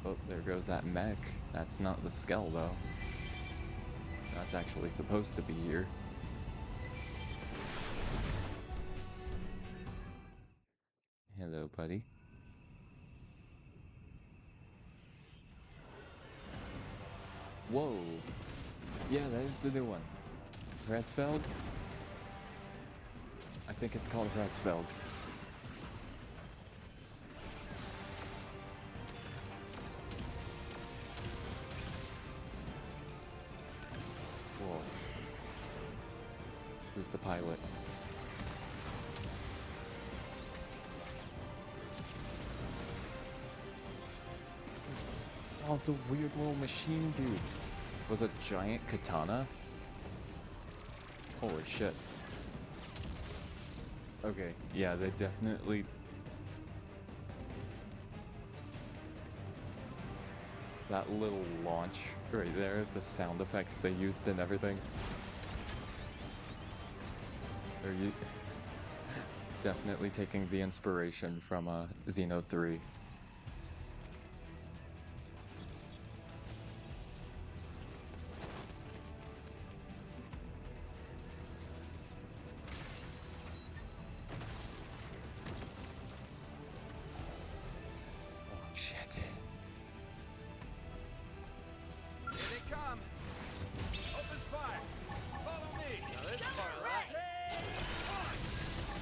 S1: Oh, there goes that mech. That's not the skull, though. That's actually supposed to be here. Hello, buddy. Whoa. Yeah, that is the new one. HRAESVELG? I think it's called HRAESVELG. Whoa. Who's the pilot? Oh, the weird little machine dude with a giant katana. Holy shit. Okay, yeah, they definitely... That little launch right there, the sound effects they used and everything. Are you... Definitely taking the inspiration from Xeno 3.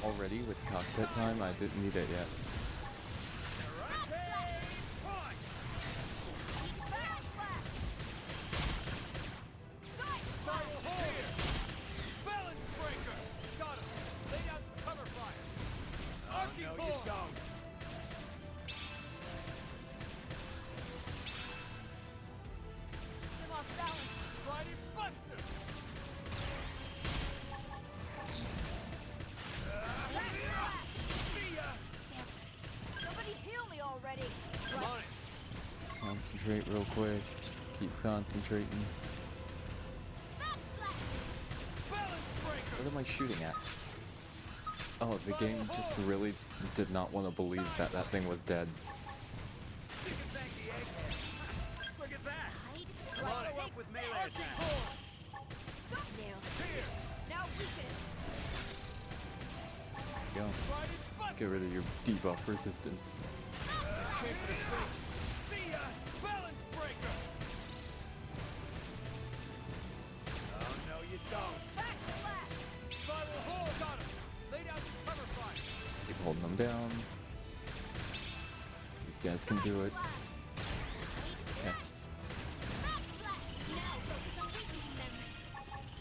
S1: Already with cockpit time, I didn't need it yet. Concentrate real quick. Just keep concentrating. What am I shooting at? Oh, the game just really did not want to believe that that thing was dead.
S3: Arcing Horde!
S2: Nailed it.
S3: Here!
S2: Now weaken it.
S1: Go.
S3: Trident Buster!
S1: Get rid of your debuff resistance.
S3: Case of the face. See ya! Balance Breaker! Oh, no, you don't.
S2: Backslash.
S3: Spiral Horde! Got him! Lay down some cover fire.
S1: Just keep holding them down. These guys can do it. Okay.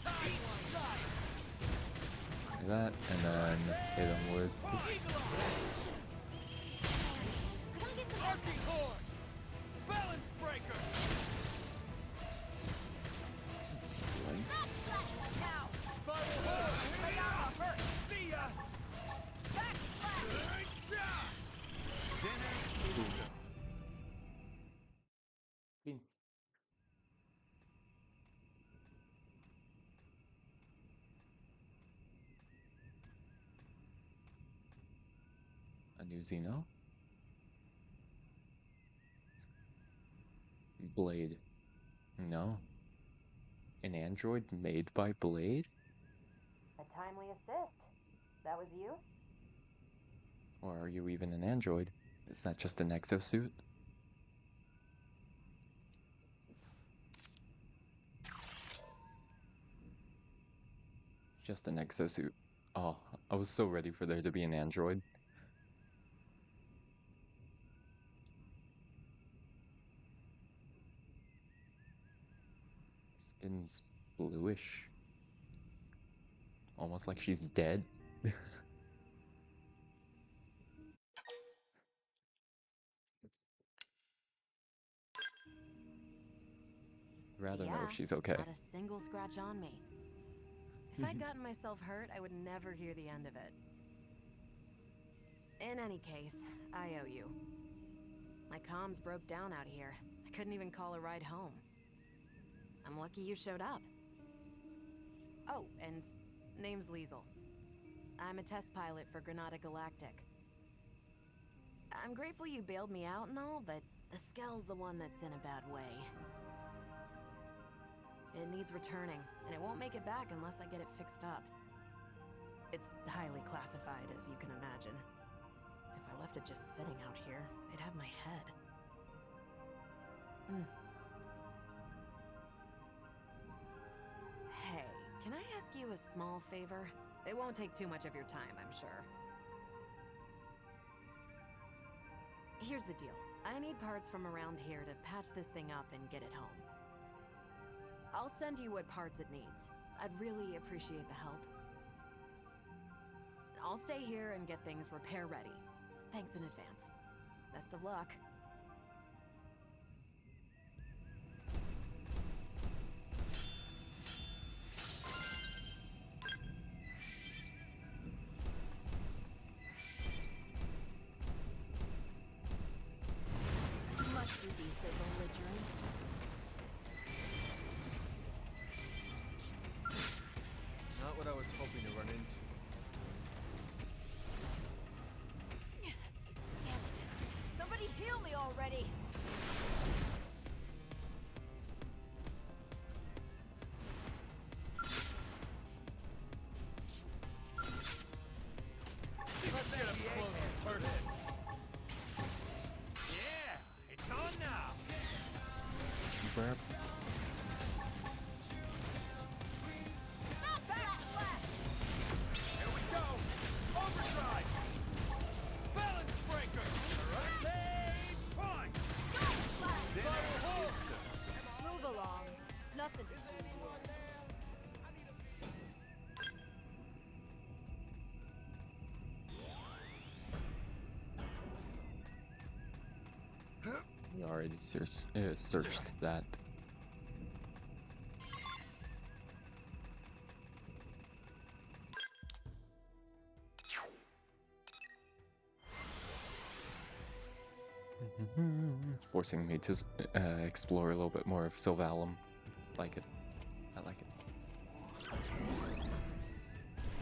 S3: Side one! Side!
S1: Like that, and then hit them with.
S3: Eagle Eye! Arcing Horde! Balance Breaker!
S2: Now.
S3: Spiral Horde! See ya! Dinner is done.
S1: A new Xeno? Blade. No. An android made by Blade?
S4: A timely assist. That was you?
S1: Or are you even an android? Is that just an exosuit? Just an exosuit. Oh, I was so ready for there to be an android. Skin's bluish. Almost like she's dead. Rather know if she's okay.
S4: Not a single scratch on me. If I'd gotten myself hurt, I would never hear the end of it. In any case, I owe you. My comms broke down out here. I couldn't even call a ride home. I'm lucky you showed up. Oh, and name's Liesel. I'm a test pilot for Granada Galactic. I'm grateful you bailed me out and all, but the Skell's the one that's in a bad way. It needs returning, and it won't make it back unless I get it fixed up. It's highly classified, as you can imagine. If I left it just sitting out here, they'd have my head. Hey, can I ask you a small favor? It won't take too much of your time, I'm sure. Here's the deal. I need parts from around here to patch this thing up and get it home. I'll send you what parts it needs. I'd really appreciate the help. I'll stay here and get things repair ready. Thanks in advance. Best of luck.
S2: Must you be so belligerent?
S3: Not what I was hoping to run into.
S2: Damn it. Somebody heal me already.
S3: Let's get up close for this. Yeah, it's on now.
S1: Where?
S3: Here we go. Overdrive. Balance breaker. Karate punch. Spiral Horde.
S2: Move along. Nothing to see here.
S1: We already searched that. Forcing me to explore a little bit more of Sylvalum. Like it. I like it.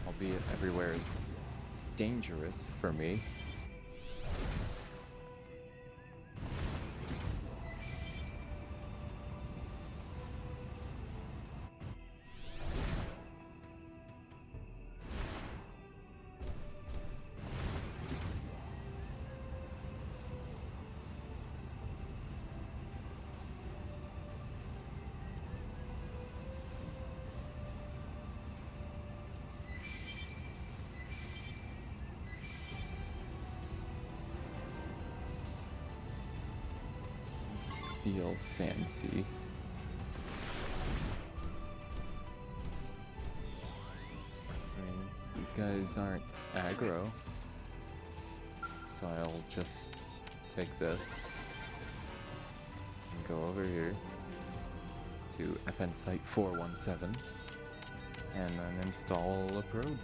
S1: Albeit everywhere is dangerous for me. Seal Sandsea. I mean, these guys aren't aggro, so I'll just take this and go over here to FN Site 417 and then install a probe.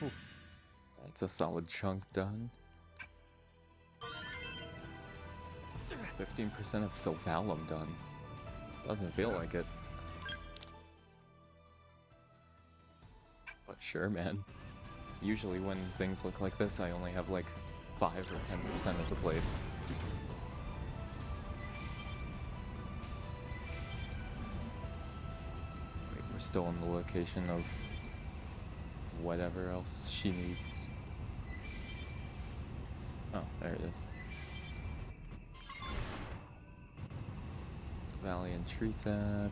S1: Ooh, that's a solid chunk done. 15% of Sylvalum done. Doesn't feel like it. But sure, man. Usually when things look like this, I only have like 5 or 10% of the place. Wait, we're still in the location of whatever else she needs. Oh, there it is. Valiant Tree Sap.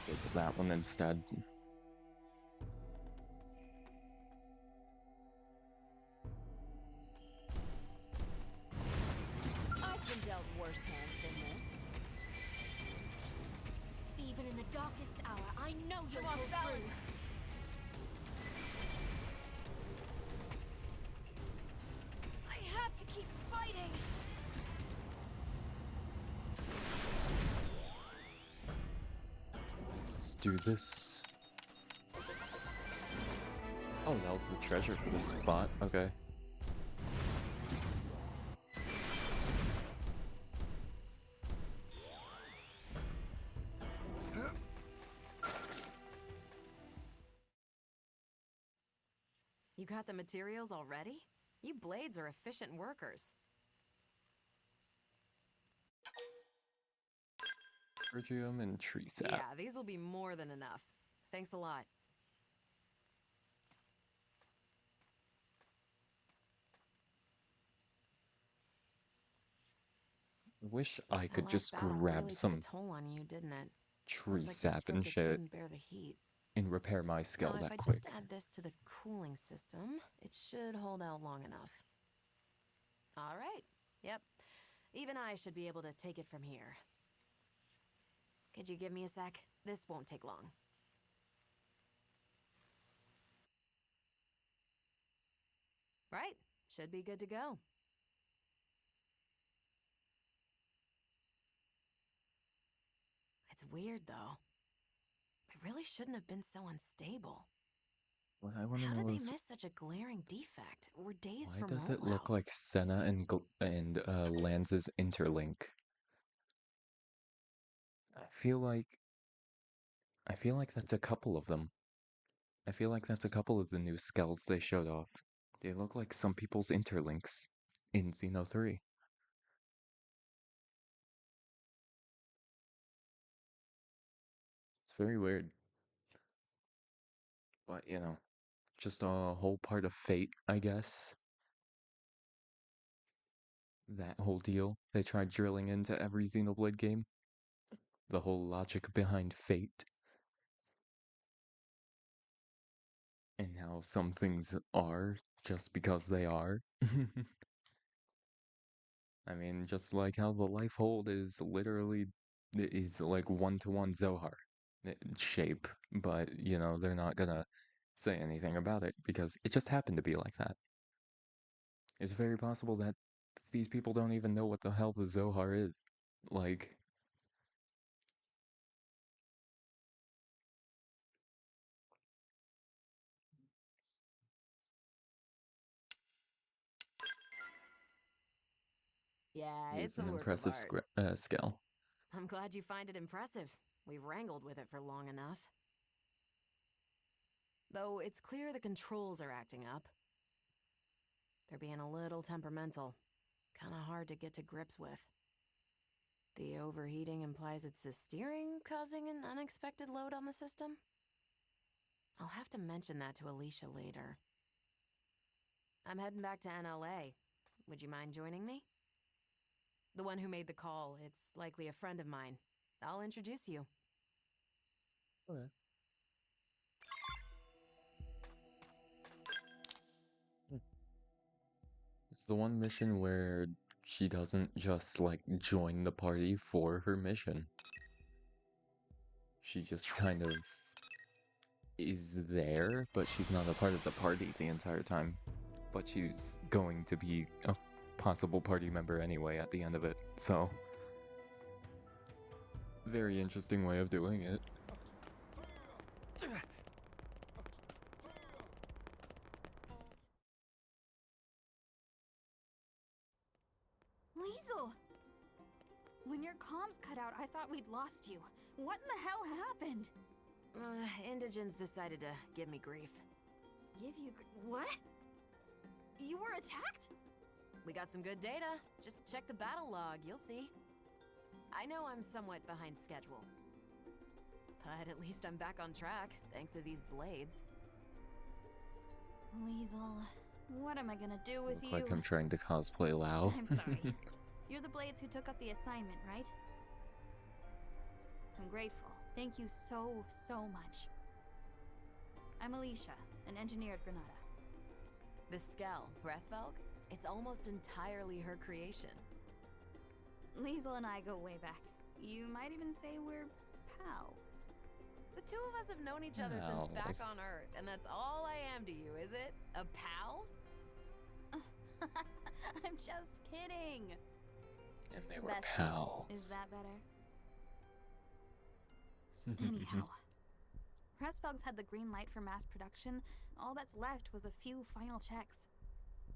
S1: Go to that one instead.
S2: I've been dealt worse hands than this. Even in the darkest hour, I know you'll pull through. I have to keep fighting.
S1: Let's do this. Oh, that was the treasure for this spot. Okay.
S4: You got the materials already? You blades are efficient workers.
S1: Ergium and Tree Sap.
S4: Yeah, these will be more than enough. Thanks a lot.
S1: I wish I
S4: That
S1: could
S4: last
S1: just
S4: battle
S1: grab
S4: really
S1: some
S4: took a toll on you, didn't it?
S1: tree
S4: Looks like the
S1: sap and
S4: circuits
S1: shit
S4: couldn't bear the heat.
S1: and repair my
S4: Now,
S1: skull
S4: if
S1: that
S4: I
S1: quick.
S4: just add this to the cooling system, it should hold out long enough. All right. Yep. Even I should be able to take it from here. Could you give me a sec? This won't take long. Right. Should be good to go. It's weird, though. I really shouldn't have been so unstable.
S1: What I want to
S4: How did
S1: know
S4: they
S1: is
S4: miss such a glaring defect? We're days
S1: why
S4: from
S1: does it look
S4: rollout.
S1: like Senna and Lanz's interlink? I feel like that's a couple of them. I feel like that's a couple of the new skells they showed off. They look like some people's interlinks in Xeno 3. It's very weird. But, you know, just a whole part of fate, I guess. That whole deal they tried drilling into every Xenoblade game. The whole logic behind fate. And how some things are just because they are. I mean, just like how the life hold is literally is like one-to-one Zohar shape, but you know, they're not gonna say anything about it because it just happened to be like that. It's very possible that these people don't even know what the hell the Zohar is. Like,
S4: Yeah,
S1: it is
S4: it's a
S1: an
S4: work of
S1: impressive
S4: art.
S1: skill.
S4: I'm glad you find it impressive. We've wrangled with it for long enough. Though it's clear the controls are acting up. They're being a little temperamental. Kinda hard to get to grips with. The overheating implies it's the steering causing an unexpected load on the system? I'll have to mention that to Alicia later. I'm heading back to NLA. Would you mind joining me? The one who made the call, it's likely a friend of mine. I'll introduce you.
S1: Okay. It's the one mission where she doesn't just like join the party for her mission. She just kind of is there, but she's not a part of the party the entire time. But she's going to be a possible party member anyway at the end of it, so very interesting way of doing it.
S7: Liesel! When your comms cut out, I thought we'd lost you. What in the hell happened?
S4: Indigents decided to give me grief.
S7: What? You were attacked?
S4: We got some good data. Just check the battle log, you'll see. I know I'm somewhat behind schedule. But at least I'm back on track, thanks to these blades.
S7: Liesel, what am I gonna do with
S1: Look
S7: you?
S1: like I'm trying to cosplay Lao.
S7: I'm sorry. You're the Blades who took up the assignment, right? I'm grateful. Thank you so much. I'm Alicia, an engineer at Granada.
S4: This Skell, HRAESVELG, it's almost entirely her creation.
S7: Liesel and I go way back. You might even say we're pals.
S4: The two of us have known each other since back on Earth, and that's all I am to you, is it? A pal?
S7: I'm just kidding.
S1: And they were
S7: Besties.
S1: pals.
S7: Is that better? Anyhow, HRAESVELG's had the green light for mass production. All that's left was a few final checks.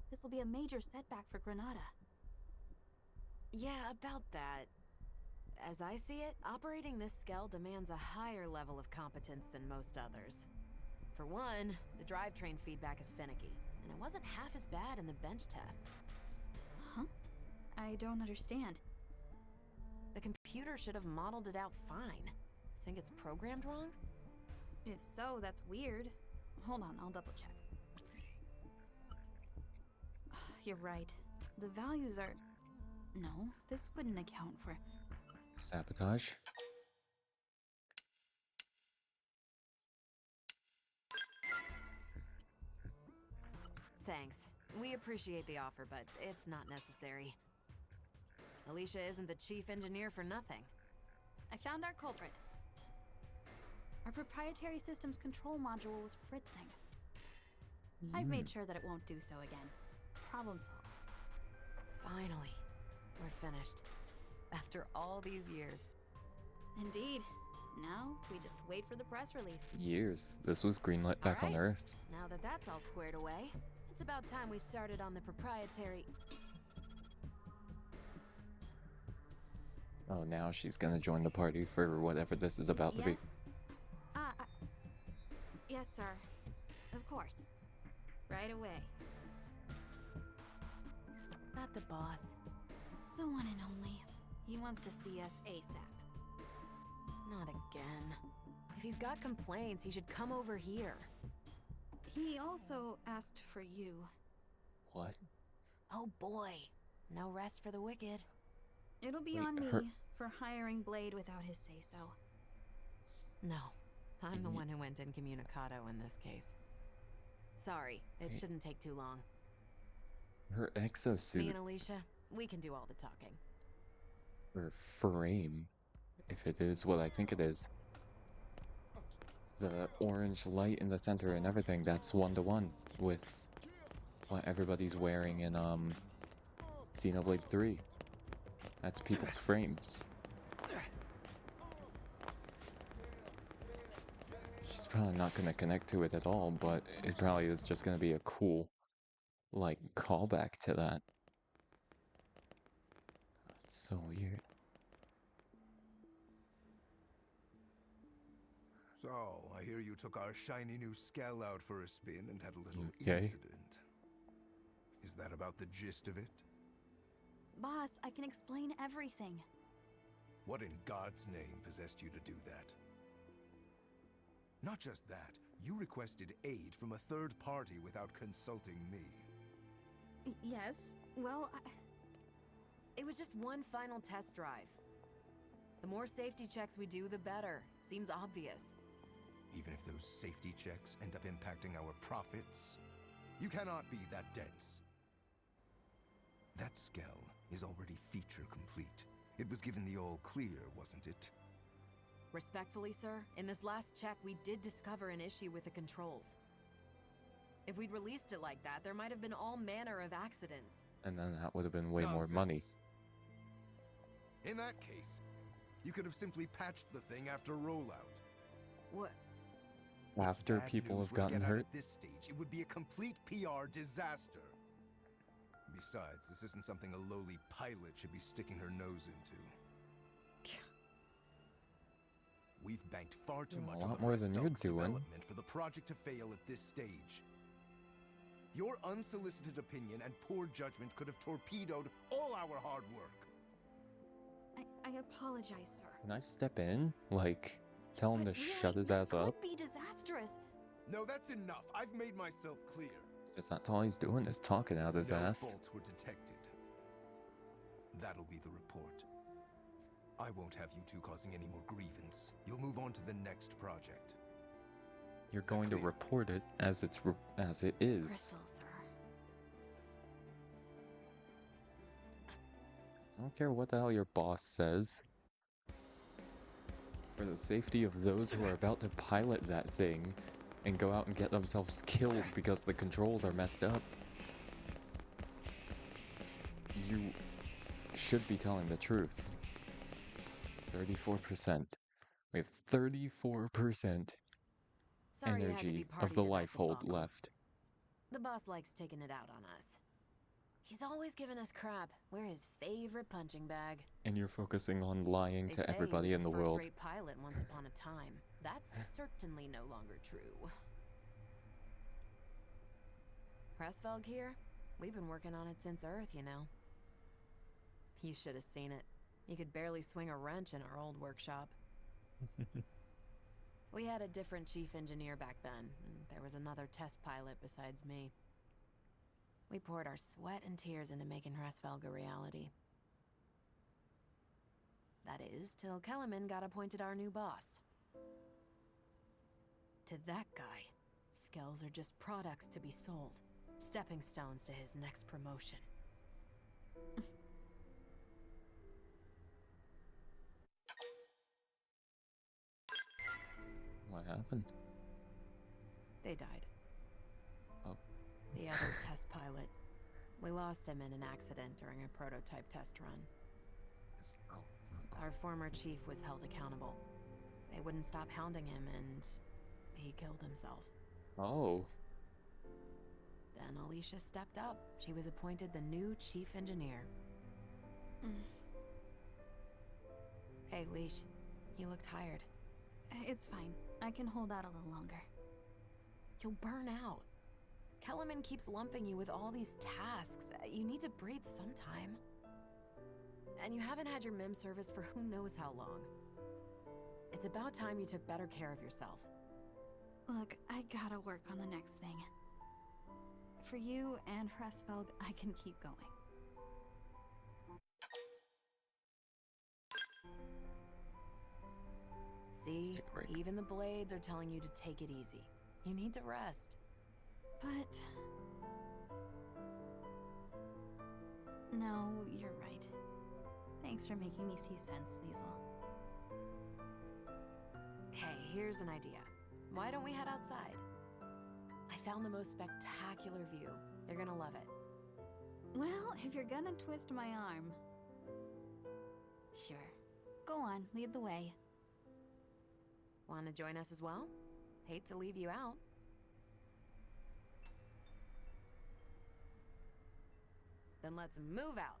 S7: This will be a major setback for Granada.
S4: Yeah, about that. As I see it, operating this Skell demands a higher level of competence than most others. For one, the drivetrain feedback is finicky, and it wasn't half as bad in the bench tests.
S7: Huh? I don't understand.
S4: The computer should have modeled it out fine. Think it's programmed wrong?
S7: If so, that's weird. Hold on, I'll double check. You're right. The values are... No, this wouldn't account for...
S1: Sabotage.
S4: Thanks. We appreciate the offer, but it's not necessary. Alicia isn't the chief engineer for nothing.
S7: I found our culprit. Our proprietary systems control module was fritzing. I've made sure that it won't do so again. Problem solved.
S4: Finally, we're finished. After all these years.
S7: Indeed. Now, we just wait for the press release.
S1: Years. This was greenlit back on
S4: Alright.
S1: Earth.
S4: Now that that's all squared away, it's about time we started on the proprietary...
S1: Oh, now she's gonna join the party for whatever this is about to be.
S7: Yes? Yes, sir. Of course. Right away.
S4: Not the boss.
S7: The one and only. He wants to see us ASAP.
S4: Not again. If he's got complaints, he should come over here.
S7: He also asked for you.
S1: What?
S4: Oh boy. No rest for the wicked.
S7: It'll be
S1: Wait,
S7: on me
S1: her-
S7: for hiring Blade without his say-so.
S4: No. I'm the
S1: Mhm.
S4: one who went incommunicado in this case. Sorry, it
S1: Wait.
S4: shouldn't take too long.
S1: Her
S4: Me
S1: exosuit,
S4: and Alicia, we can do all the talking.
S1: or frame, if it is what I think it is. The orange light in the center and everything, that's one-to-one with what everybody's wearing in Xenoblade 3. That's people's frames. She's probably not gonna connect to it at all, but it probably is just gonna be a cool, like, callback to that. It's so weird.
S8: So, I hear you took our shiny new Skell out for a spin and had a little
S1: Okay.
S8: incident. Is that about the gist of it?
S7: Boss, I can explain everything.
S8: What in God's name possessed you to do that? Not just that, you requested aid from a third party without consulting me.
S7: Yes, well,
S4: It was just one final test drive. The more safety checks we do, the better. Seems obvious.
S8: even if those safety checks end up impacting our profits. You cannot be that dense. That skell is already feature complete. It was given the all clear, wasn't it?
S4: Respectfully, sir, in this last check, we did discover an issue with the controls. If we'd released it like that, there might have been all manner of accidents.
S1: And then that would have been way more money.
S8: Nonsense. In that case, you could have simply patched the thing after rollout.
S4: What?
S1: After
S8: Bad
S1: people
S8: news
S1: have
S8: were to
S1: gotten
S8: get out
S1: hurt.
S8: At this stage, it would be a complete PR disaster. Besides, this isn't something a lowly pilot should be sticking her nose into. We've banked far too much
S1: A
S8: on
S1: lot
S8: the
S1: more than you're
S8: HRAESVELG's
S1: doing.
S8: development for the project to fail at this stage. Your unsolicited opinion and poor judgment could have torpedoed all our hard work.
S7: I apologize, sir.
S1: Can I step in? Like, tell him
S7: But
S1: to
S7: really,
S1: shut his
S7: this
S1: ass up?
S7: could be disastrous.
S8: No, that's enough. I've made myself clear.
S1: Because that's all he's doing is talking out his
S8: No
S1: ass.
S8: faults were detected. That'll be the report. I won't have you two causing any more grievance. You'll move on to the next project.
S1: You're
S8: Is that
S1: going to
S8: clear?
S1: report it as as it is.
S7: Crystal, sir.
S1: I don't care what the hell your boss says. For the safety of those who are about to pilot that thing and go out and get themselves killed because the controls are messed up, you should be telling the truth. 34%. We have 34%
S4: Sorry you had to be
S1: energy
S4: party
S1: of the
S4: to that
S1: life hold
S4: debacle.
S1: left.
S4: The boss likes taking it out on us. He's always giving us crap. We're his favorite punching bag.
S1: And you're focusing on lying
S4: They
S1: to
S4: say
S1: everybody
S4: he
S1: in the
S4: was a
S1: world.
S4: first-rate pilot once upon a time. That's certainly no longer true. HRAESVELG here? We've been working on it since Earth, you know. You should have seen it. You could barely swing a wrench in our old workshop. We had a different chief engineer back then, and there was another test pilot besides me. We poured our sweat and tears into making HRAESVELG a reality. That is, till Kellerman got appointed our new boss. To that guy, skells are just products to be sold, stepping stones to his next promotion.
S1: What happened?
S4: They died.
S1: Oh.
S4: The other test pilot. We lost him in an accident during a prototype test run. Our former chief was held accountable. They wouldn't stop hounding him, and he killed himself.
S1: Oh.
S4: Then Alicia stepped up. She was appointed the new chief engineer. Hey, Leash. You look tired.
S7: It's fine. I can hold out a little longer.
S4: You'll burn out. Kellerman keeps lumping you with all these tasks. You need to breathe sometime. And you haven't had your MIM service for who knows how long. It's about time you took better care of yourself.
S7: Look, I gotta work on the next thing. For you and HRAESVELG, I can keep going.
S4: See,
S1: take a break.
S4: even the blades are telling you to take it easy. You need to rest.
S7: But... no, you're right. Thanks for making me see sense, Liesel.
S4: Hey, here's an idea. Why don't we head outside? I found the most spectacular view. You're gonna love it.
S7: Well, if you're gonna twist my arm... Sure. Go on, lead the way.
S4: Want to join us as well? Hate to leave you out. Then let's move out.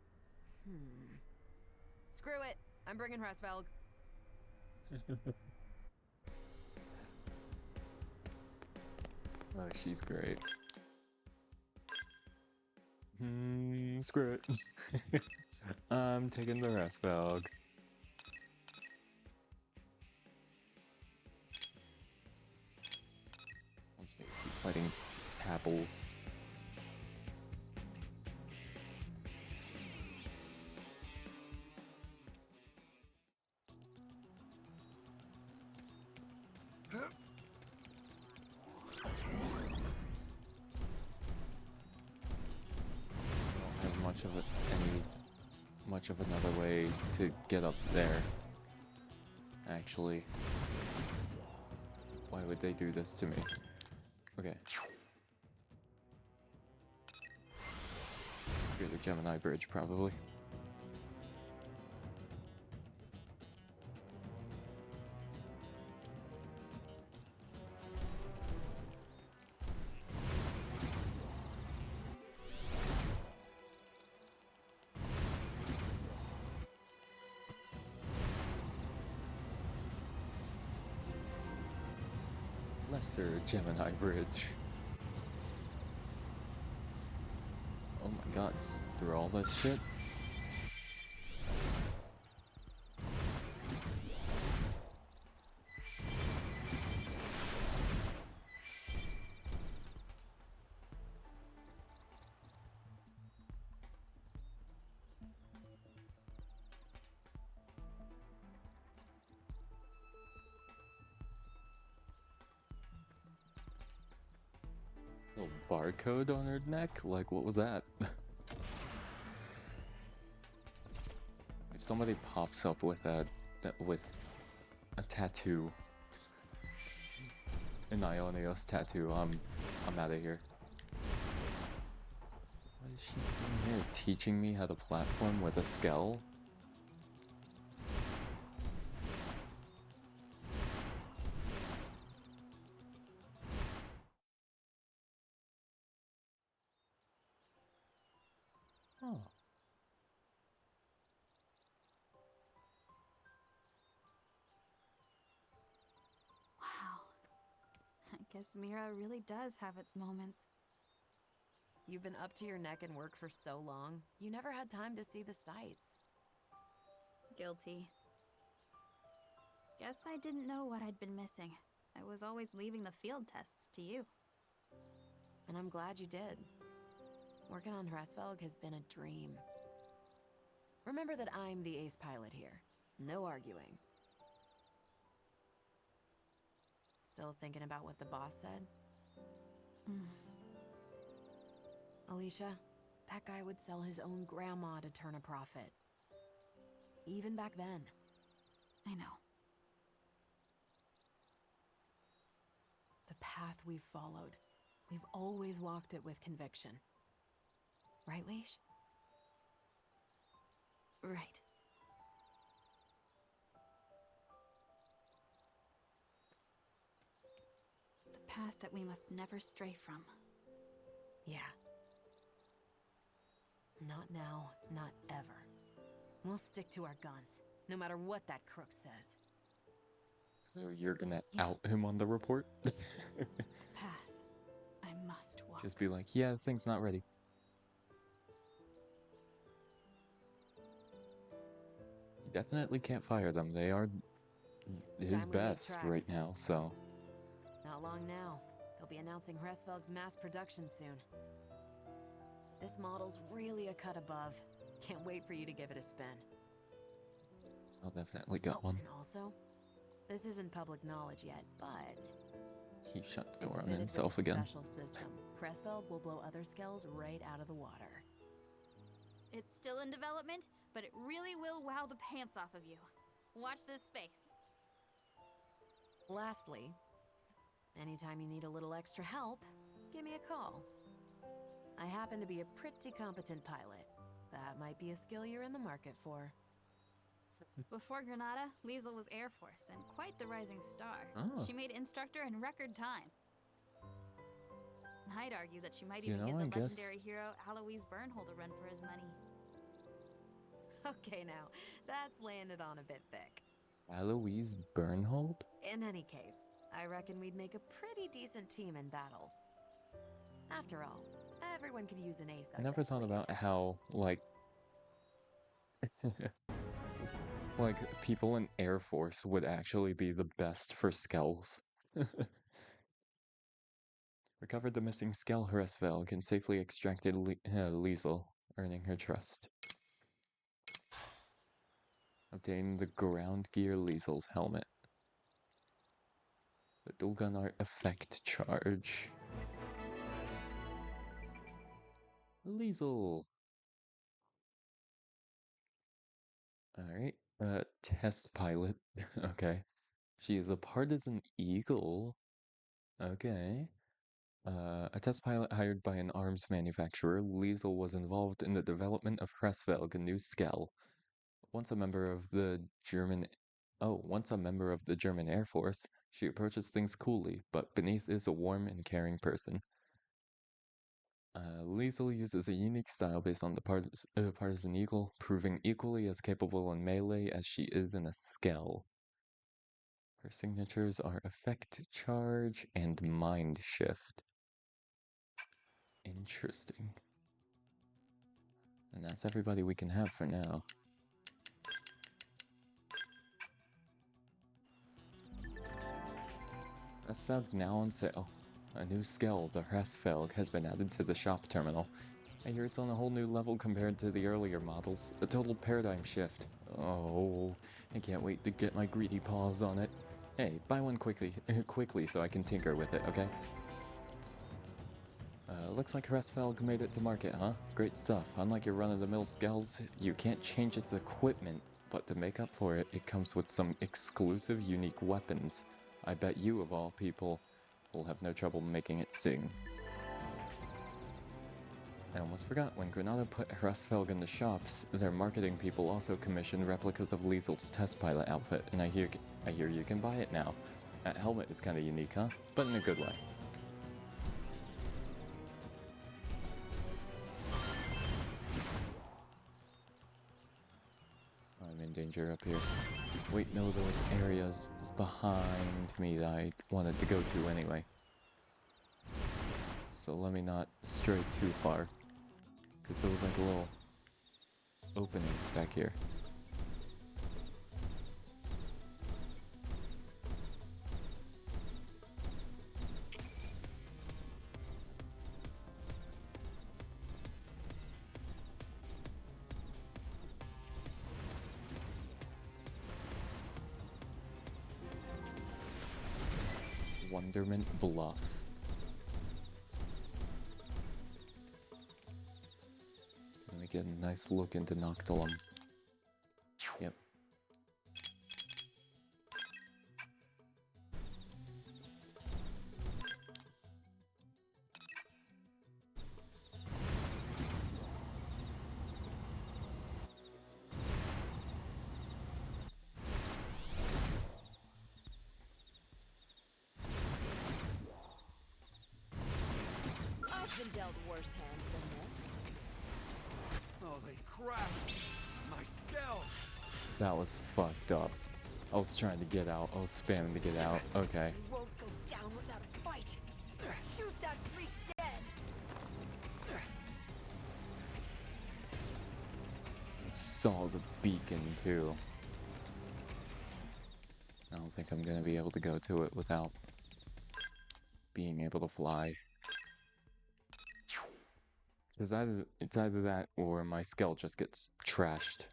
S4: Screw it. I'm bringing HRAESVELG.
S1: Oh, she's great. Screw it. I'm taking the HRAESVELG. Let's maybe keep fighting apples. much of another way to get up there. Actually, why would they do this to me? Okay. Through the Gemini Bridge, probably. Lesser Gemini Bridge. Oh my god, through all this shit? Little barcode on her neck? Like, what was that? If somebody pops up with a tattoo, an Ionios tattoo, I'm out of here. What is she doing here? Teaching me how to platform with a skull? Oh.
S7: Wow. I guess Mira really does have its moments.
S4: You've been up to your neck in work for so long, you never had time to see the sights.
S7: Guilty. Guess I didn't know what I'd been missing. I was always leaving the field tests to you.
S4: And I'm glad you did. Working on HRAESVELG has been a dream. Remember that I'm the ace pilot here. No arguing. Still thinking about what the boss said? Alicia, that guy would sell his own grandma to turn a profit. Even back then.
S7: I know.
S4: The path we've followed, we've always walked it with conviction. Right, Leash?
S7: Right. The path that we must never stray from.
S4: Yeah. Not now, not ever. We'll stick to our guns, no matter what that crook says.
S1: So you're gonna out him on the report?
S7: The path I must walk.
S1: Just be like, yeah, the thing's not ready. You definitely can't fire them. They are his
S4: Time we make
S1: best
S4: tracks.
S1: right now, so.
S4: Not long now. They'll be announcing HRAESVELG's mass production soon. This model's really a cut above. Can't wait for you to give it a spin.
S1: I'll definitely get one.
S4: And also, this isn't public knowledge yet, but
S1: He shut the
S4: it's
S1: door on
S4: fitted
S1: himself
S4: with a
S1: again.
S4: special system. HRAESVELG will blow other skells right out of the water.
S7: It's still in development, but it really will wow the pants off of you. Watch this space.
S4: Lastly, anytime you need a little extra help, give me a call. I happen to be a pretty competent pilot. That might be a skill you're in the market for.
S7: Before Granada, Liesel was Air Force and quite the rising star.
S1: Oh.
S7: She made instructor in record time. I'd argue that she might
S1: You
S7: even
S1: know,
S7: give
S1: I
S7: the
S1: guess-
S7: legendary hero Alois Bernhold a run for his money.
S4: Okay now, that's laying it on a bit thick.
S1: Alois Bernhold?
S4: In any case, I reckon we'd make a pretty decent team in battle. After all, everyone could use an ace up
S1: I never
S4: their
S1: thought
S4: sleeve.
S1: about how, like, like, people in Air Force would actually be the best for skells. Recovered the missing skell HRAESVELG and safely extracted Liesel, earning her trust. Obtain the ground gear Liesel's helmet. The dual gun art effect charge. Liesel! Alright, test pilot. Okay. She is a partisan eagle. Okay. A test pilot hired by an arms manufacturer, Liesel was involved in the development of HRAESVELG, a new Skell. Once a member of the German Air Force, she approaches things coolly, but beneath is a warm and caring person. Liesel uses a unique style based on the partisan eagle, proving equally as capable in melee as she is in a Skell. Her signatures are Effect Charge and Mind Shift. Interesting. And that's everybody we can have for now. HRAESVELG now on sale. A new skill, the HRAESVELG, has been added to the shop terminal. I hear it's on a whole new level compared to the earlier models. A total paradigm shift. Oh, I can't wait to get my greedy paws on it. Hey, buy one quickly so I can tinker with it, okay? Looks like HRAESVELG made it to market, huh? Great stuff. Unlike your run-of-the-mill skells, you can't change its equipment, but to make up for it, it comes with some exclusive, unique weapons. I bet you, of all people, will have no trouble making it sing. I almost forgot, when Granada put HRAESVELG in the shops, their marketing people also commissioned replicas of Liesel's test pilot outfit, and I hear you can buy it now. That helmet is kinda unique, huh? But in a good way. I'm in danger up here. Wait, no, there was areas behind me that I wanted to go to anyway. So let me not stray too far. Because there was like a little opening back here. Wonderment Bluff. Let me get a nice look into Noctilum. Yep.
S2: I've been dealt worse hands than this.
S3: Holy crap! My Skell!
S1: That was fucked up. I was trying to get out. I was spamming to get out. Okay.
S2: You won't go down without a fight. Shoot that freak dead.
S1: Saw the beacon too. I don't think I'm gonna be able to go to it without being able to fly. It's either that or my Skell just gets trashed.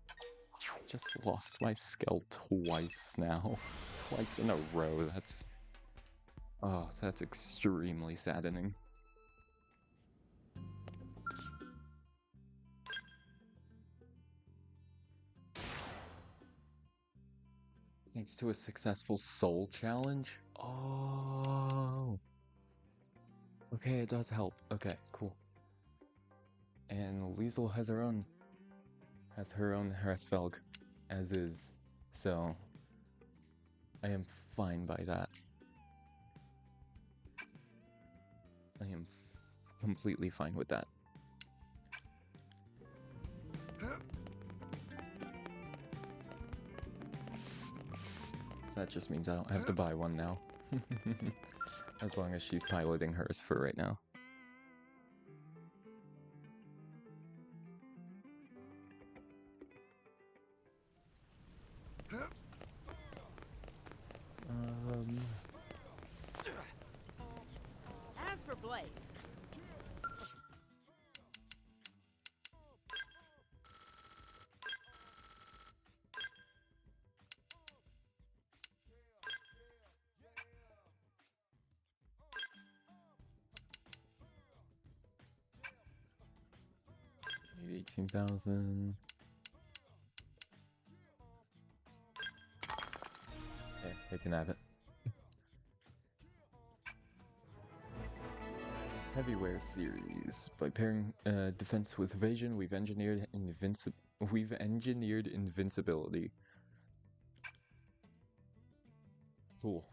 S1: I just lost my Skell twice now. Twice in a row. That's extremely saddening. Thanks to a successful soul challenge? Oh. Okay, it does help. Okay, cool. And Liesel has her own HRAESVELG, as is. So I am fine by that. I am completely fine with that. So that just means I don't have to buy one now. As long as she's piloting hers for right now.
S4: As for Blade,
S1: Need 18,000. can have it. Heavyware series. By pairing defense with evasion, we've engineered invincibility. Cool.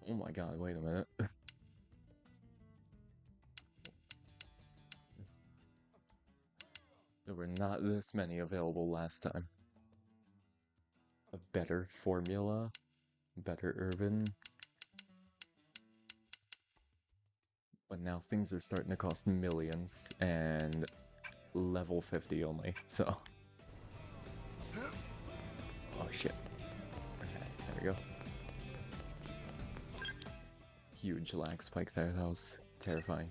S1: Oh my god, wait a minute. There were not this many available last time. A better formula, better urban. But now things are starting to cost millions, and level 50 only, so. Oh shit. Okay, there we go. Huge lag spike there, that was terrifying.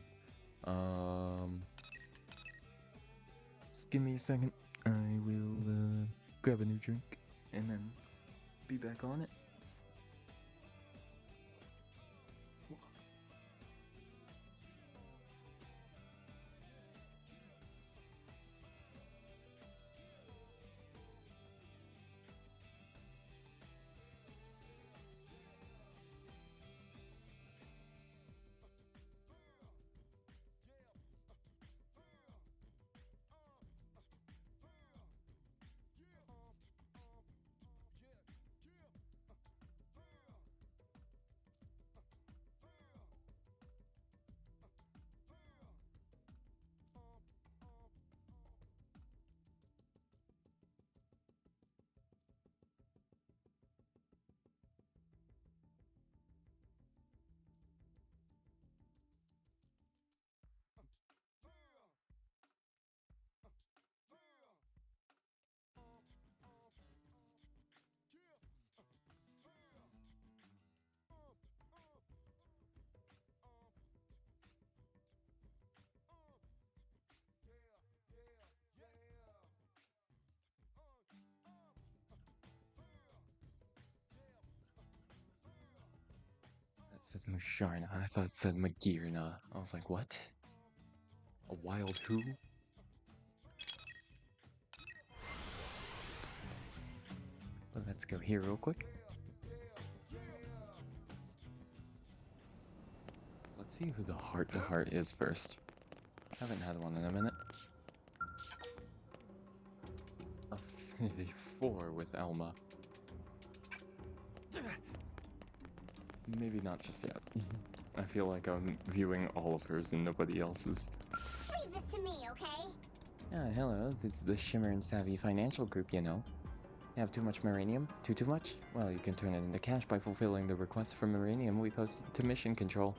S1: Just give me a second. I will grab a new drink and then be back on it. It said Musharna. I thought it said Magirna. I was like, what? A wild who? Well, let's go here real quick. Let's see who the heart-to-heart is first. Haven't had one in a minute. Affinity 4 with Elma. Maybe not just yet. I feel like I'm viewing all of hers and nobody else's.
S9: Leave this to me, okay?
S1: Yeah, hello. This is the Shimmer and Savvy Financial Group, you know. You have too much Maranium? Too much? Well, you can turn it into cash by fulfilling the requests for Maranium we posted to Mission Control.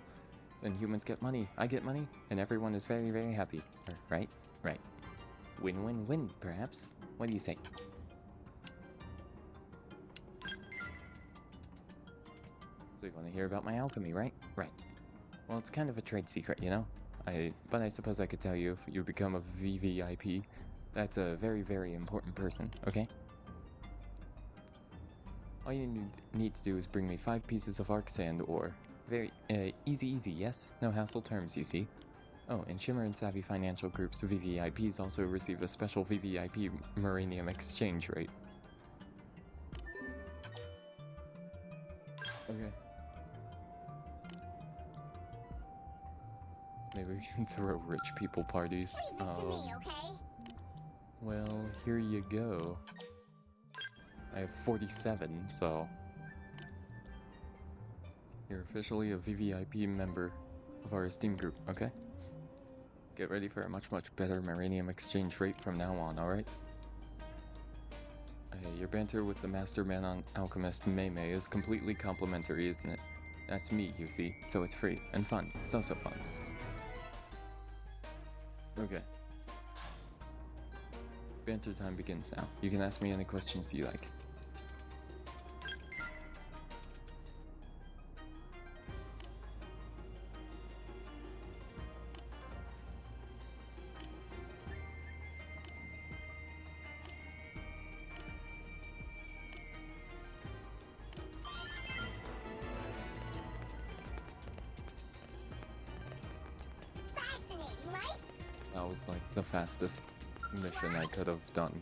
S1: Then humans get money, I get money, and everyone is very, very happy. Right? Right. Win-win-win, perhaps? What do you say? So you want to hear about my alchemy, right? Right. Well, it's kind of a trade secret, you know? But I suppose I could tell you if you become a VVIP. That's a very, very important person, okay? All you need to do is bring me 5 pieces of arc sand ore. Very, easy, yes? No hassle terms, you see. Oh, and Shimmer and Savvy Financial Group's VVIPs also receive a special VVIP Maranium exchange rate. Okay. Maybe we can throw rich people parties.
S9: Leave this to me, okay?
S1: Well, here you go. I have 47, so... You're officially a VVIP member of our esteemed group, okay? Get ready for a much better Maranium exchange rate from now on, alright? Your banter with the masterman on Alchemist Mei is completely complimentary, isn't it? That's me, you see, so it's free and fun. So fun. Okay. Banter time begins now. You can ask me any questions you like.
S9: right?
S1: That was like the fastest mission I could have done.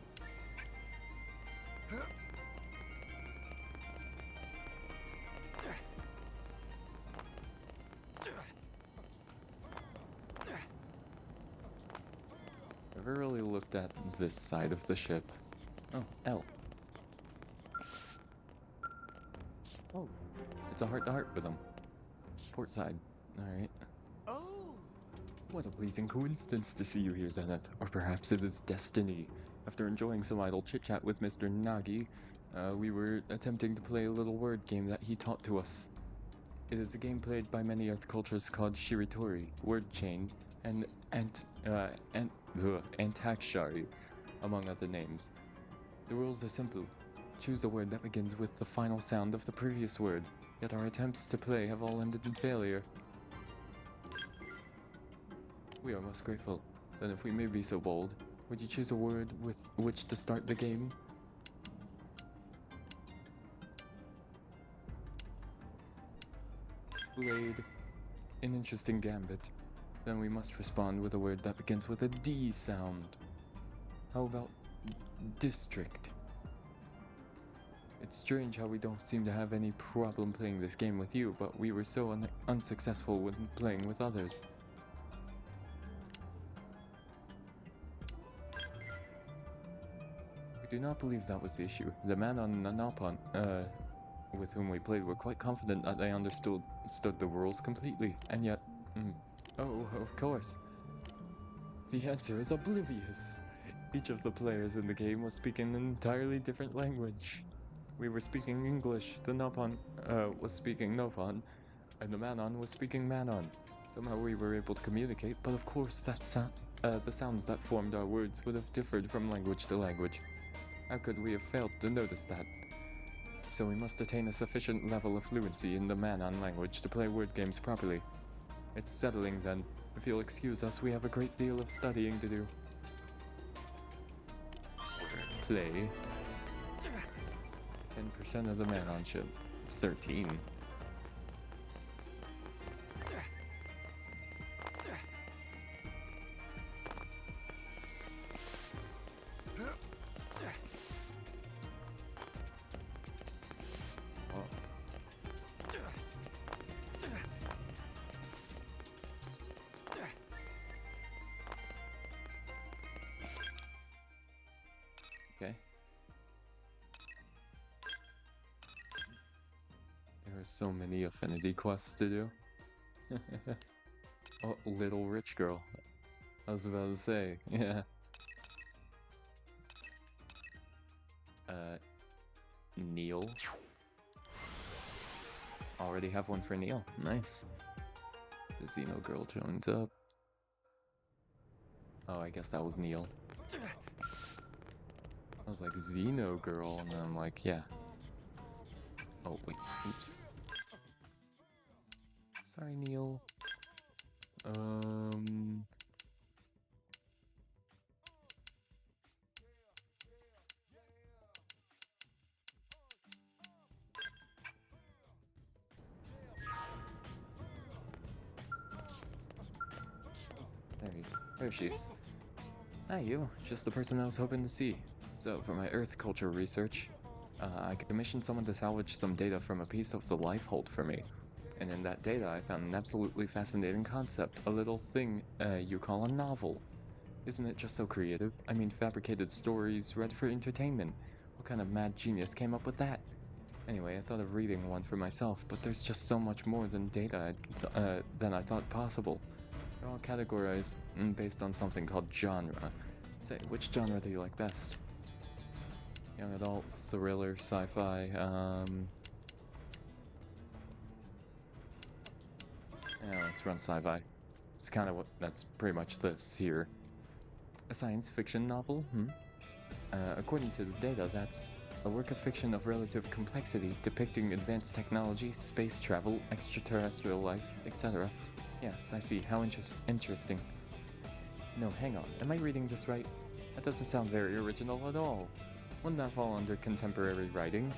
S1: Never really looked at this side of the ship. Oh, L. Oh, it's a heart-to-heart with him. Port side. Alright.
S3: Oh!
S1: What a pleasing coincidence to see you here, Zenith. Or perhaps it is destiny. After enjoying some idle chit-chat with Mr. Nagi, we were attempting to play a little word game that he taught to us. It is a game played by many Earth cultures called Shiritori, word chain, and Antakshari, among other names. The rules are simple. Choose a word that begins with the final sound of the previous word, yet our attempts to play have all ended in failure. We are most grateful. Then if we may be so bold, would you choose a word with which to start the game? Blade. An interesting gambit. Then we must respond with a word that begins with a D sound. How about district? It's strange how we don't seem to have any problem playing this game with you, but we were so unsuccessful when playing with others. We do not believe that was the issue. The man on Nanapan, with whom we played were quite confident that they understood the rules completely, and yet, oh, of course. The answer is oblivious. Each of the players in the game was speaking an entirely different language. We were speaking English, the Napan was speaking Nopan, and the Manon was speaking Manon. Somehow we were able to communicate, but of course the sounds that formed our words would have differed from language to language. How could we have failed to notice that? So we must attain a sufficient level of fluency in the Manon language to play word games properly. It's settling then. If you'll excuse us, we have a great deal of studying to do. Play. 10% of the Manon ship. 13. Okay. There are so many affinity quests to do. Oh, little rich girl. I was about to say, yeah. Neil. Already have one for Neil. Nice. The Xeno girl joins up. Oh, I guess that was Neil. I was like, Xeno girl, and I'm like, yeah. Oh, wait, oops. Sorry, Neil. There she is. Hi, you. Just the person I was hoping to see. So, for my Earth culture research, I commissioned someone to salvage some data from a piece of the life hold for me. And in that data, I found an absolutely fascinating concept, a little thing you call a novel. Isn't it just so creative? I mean, fabricated stories, read for entertainment. What kind of mad genius came up with that? Anyway, I thought of reading one for myself, but there's just so much more than data than I thought possible. They're all categorized based on something called genre. Say, which genre do you like best? Young adult, thriller, sci-fi, yeah, let's run sci-fi. It's kind of that's pretty much this here. A science fiction novel? According to the data, that's a work of fiction of relative complexity, depicting advanced technology, space travel, extraterrestrial life, etc. Yes, I see. How interesting. No, hang on. Am I reading this right? That doesn't sound very original at all. Wouldn't that fall under contemporary writing?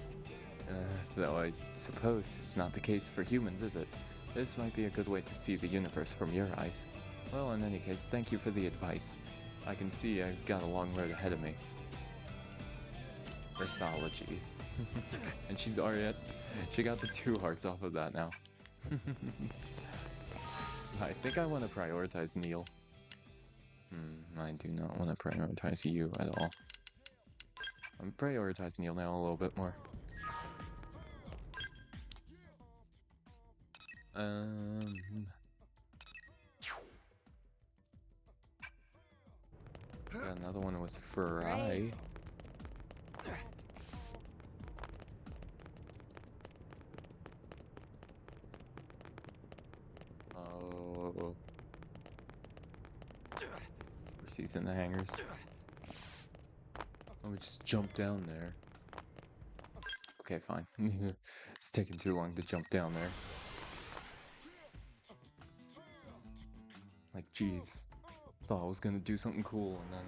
S1: Though I suppose it's not the case for humans, is it? This might be a good way to see the universe from your eyes. Well, in any case, thank you for the advice. I can see I've got a long road ahead of me. Firstology. And she's already at... She got the 2 hearts off of that now. I think I want to prioritize Neil. I do not want to prioritize you at all. I'm prioritizing Neil now a little bit more. Got another one with Fry. Oh. He's in the hangars. Let me just jump down there. Okay, fine. It's taking too long to jump down there. Like, jeez. Thought I was gonna do something cool and then...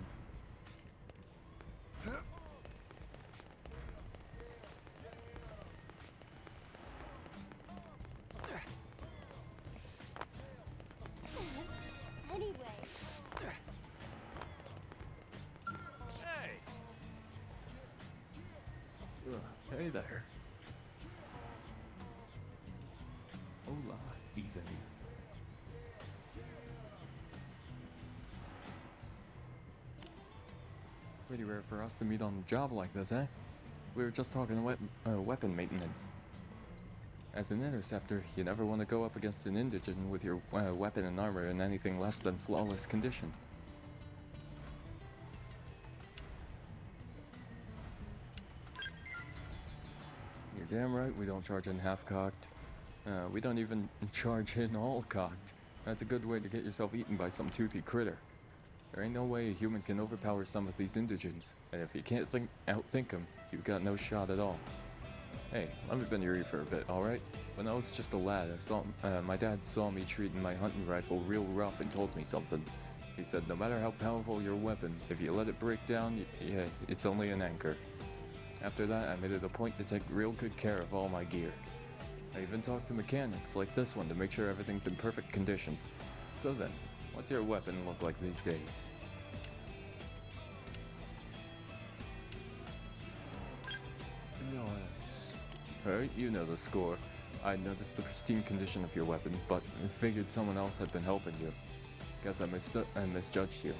S1: Hey there. Hola, Ethan. Pretty rare for us to meet on a job like this, eh? We were just talking weapon maintenance. As an interceptor, you never want to go up against an indigent with your weapon and armor in anything less than flawless condition. You're damn right we don't charge in half-cocked. We don't even charge in all-cocked. That's a good way to get yourself eaten by some toothy critter. There ain't no way a human can overpower some of these indigents, and if you can't outthink them, you've got no shot at all. Hey, let me bend your ear for a bit, alright? When I was just a lad, my dad saw me treating my hunting rifle real rough and told me something. He said no matter how powerful your weapon, if you let it break down, yeah, it's only an anchor. After that, I made it a point to take real good care of all my gear. I even talked to mechanics like this one to make sure everything's in perfect condition. So then, what's your weapon look like these days? Yes. Alright, you know the score. I noticed the pristine condition of your weapon, but I figured someone else had been helping you. Guess I misjudged you.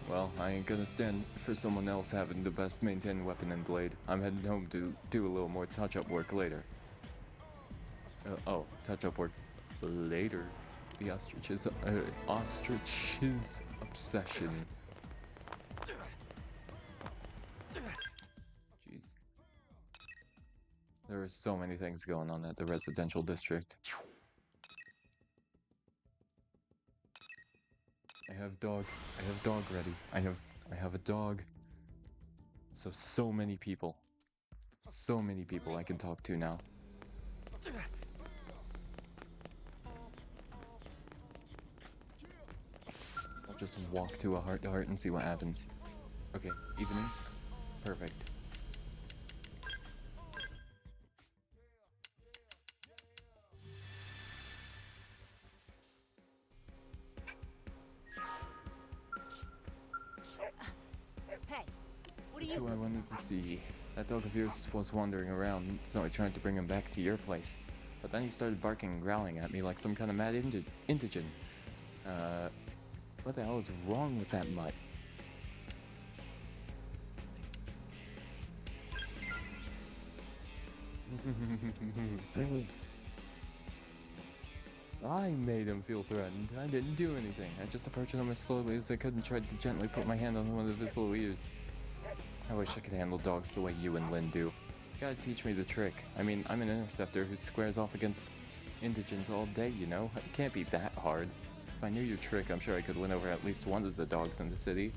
S1: Well, I ain't gonna stand for someone else having the best maintained weapon and blade. I'm heading home to do a little more touch-up work later. Touch-up work later? The ostrich's obsession. Jeez. There are so many things going on at the residential district. I have dog ready. I have a dog. So many people. So many people I can talk to now. I'll just walk to a heart-to-heart and see what happens. Okay, evening. Perfect. Who I wanted to see. That dog of yours was wandering around, so I tried to bring him back to your place. But then he started barking and growling at me like some kind of mad indigent. What the hell is wrong with that mutt? I made him feel threatened. I didn't do anything. I just approached him as slowly as I could and tried to gently put my hand on one of his little ears. I wish I could handle dogs the way you and Lynn do. You gotta teach me the trick. I mean, I'm an interceptor who squares off against indigents all day, you know? It can't be that hard. If I knew your trick, I'm sure I could win over at least one of the dogs in the city.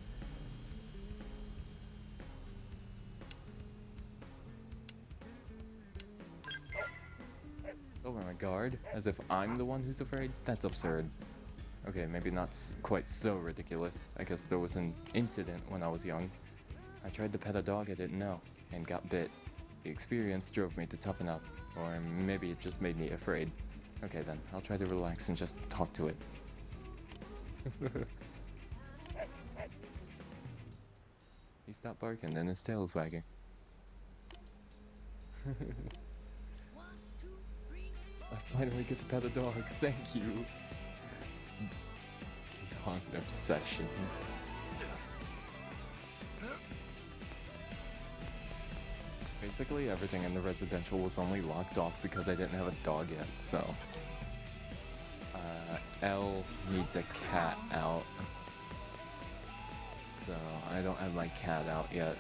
S1: Over my guard? As if I'm the one who's afraid? That's absurd. Okay, maybe not quite so ridiculous. I guess there was an incident when I was young. I tried to pet a dog I didn't know, and got bit. The experience drove me to toughen up, or maybe it just made me afraid. Okay then, I'll try to relax and just talk to it. He stopped barking and his tail's wagging. I finally get to pet a dog. Thank you. Dog obsession. Basically, everything in the residential was only locked off because I didn't have a dog yet, so... Elle needs a cat out. So, I don't have my cat out yet.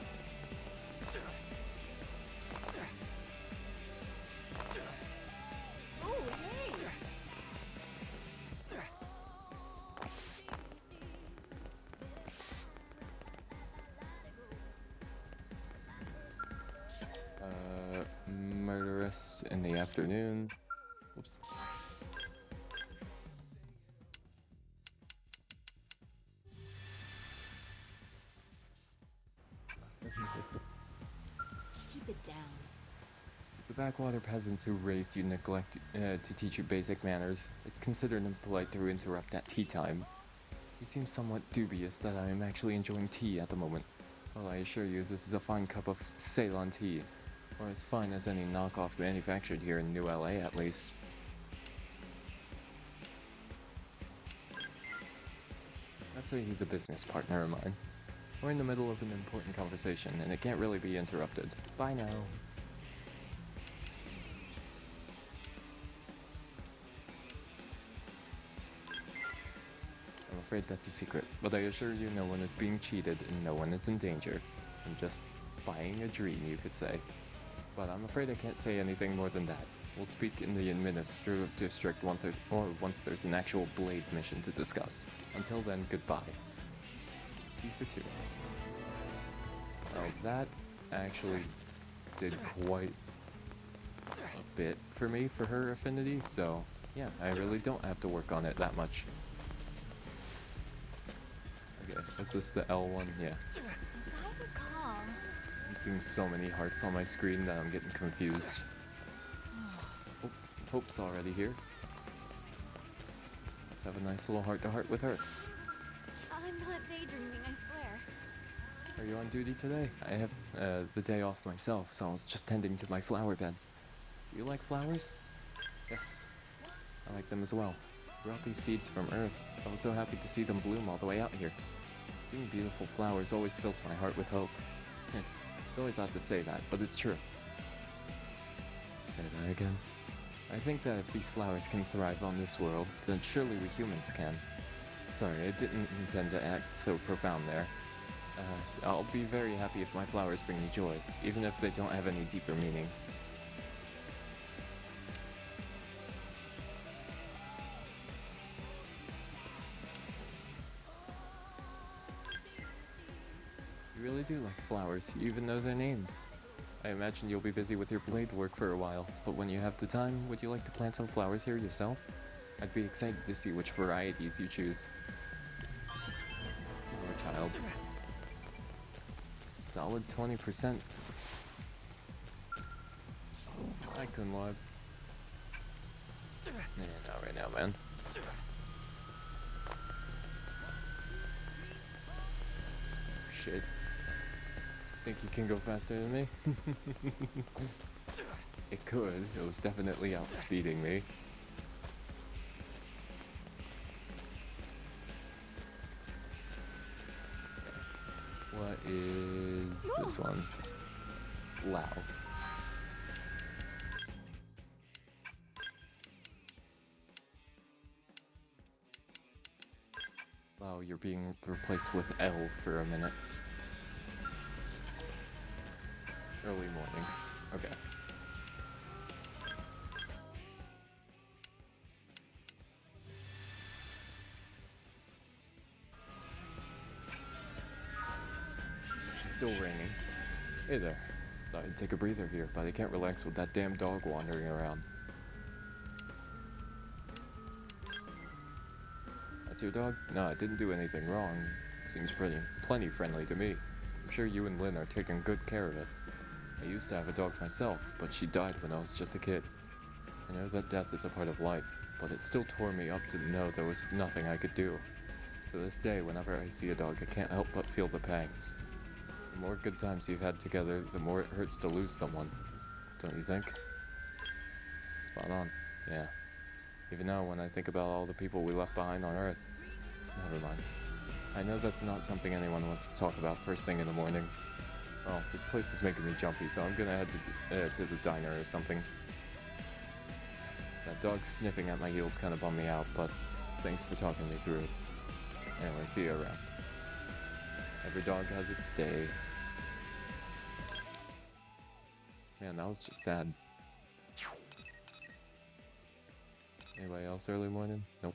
S1: Murderess in the afternoon. Whoops.
S2: Keep it down.
S1: The backwater peasants who raised you neglect to teach you basic manners. It's considered impolite to interrupt at tea time. You seem somewhat dubious that I am actually enjoying tea at the moment. Well, I assure you, this is a fine cup of Ceylon tea. Or as fine as any knockoff manufactured here in New LA, at least. I'd say he's a business partner of mine. We're in the middle of an important conversation, and it can't really be interrupted. Bye now. I'm afraid that's a secret, but I assure you no one is being cheated and no one is in danger. I'm just buying a dream, you could say. But I'm afraid I can't say anything more than that. We'll speak in the administrative district once there's an actual Blade mission to discuss. Until then, goodbye. 2 for 2. Oh, that actually did quite a bit for me for her affinity, so yeah, I really don't have to work on it that much. Okay, is this the L one? Yeah.
S5: As I recall,
S1: I'm seeing so many hearts on my screen that I'm getting confused. Oh, Hope's already here. Let's have a nice little heart-to-heart with her.
S2: I'm not daydreaming, I swear.
S1: Are you on duty today? I have the day off myself, so I was just tending to my flower beds. Do you like flowers? Yes, I like them as well. Brought these seeds from Earth. I was so happy to see them bloom all the way out here. Seeing beautiful flowers always fills my heart with hope. It's always odd to say that, but it's true. Say that again. I think that if these flowers can thrive on this world, then surely we humans can. Sorry, I didn't intend to act so profound there. I'll be very happy if my flowers bring me joy, even if they don't have any deeper meaning. You really do like flowers, you even know their names. I imagine you'll be busy with your blade work for a while, but when you have the time, would you like to plant some flowers here yourself? I'd be excited to see which varieties you choose. Poor child. Solid 20%. Hi, Kunlod. Nah, not right now, man. Shit. Think you can go faster than me? It could. It was definitely outspeeding me. What is this one? Lao. Wow, you're being replaced with L for a minute. Early morning. Okay. Still raining. Hey there. Thought I'd take a breather here, but I can't relax with that damn dog wandering around. That's your dog? No, it didn't do anything wrong. Seems plenty friendly to me. I'm sure you and Lynn are taking good care of it. I used to have a dog myself, but she died when I was just a kid. I know that death is a part of life, but it still tore me up to know there was nothing I could do. To this day, whenever I see a dog, I can't help but feel the pangs. The more good times you've had together, the more it hurts to lose someone. Don't you think? Spot on. Yeah. Even now, when I think about all the people we left behind on Earth. Never mind. I know that's not something anyone wants to talk about first thing in the morning. Oh, this place is making me jumpy, so I'm gonna head to the diner or something. That dog sniffing at my heels kind of bummed me out, but thanks for talking me through it. Anyway, see you around. Every dog has its day. Man, that was just sad. Anybody else early morning? Nope.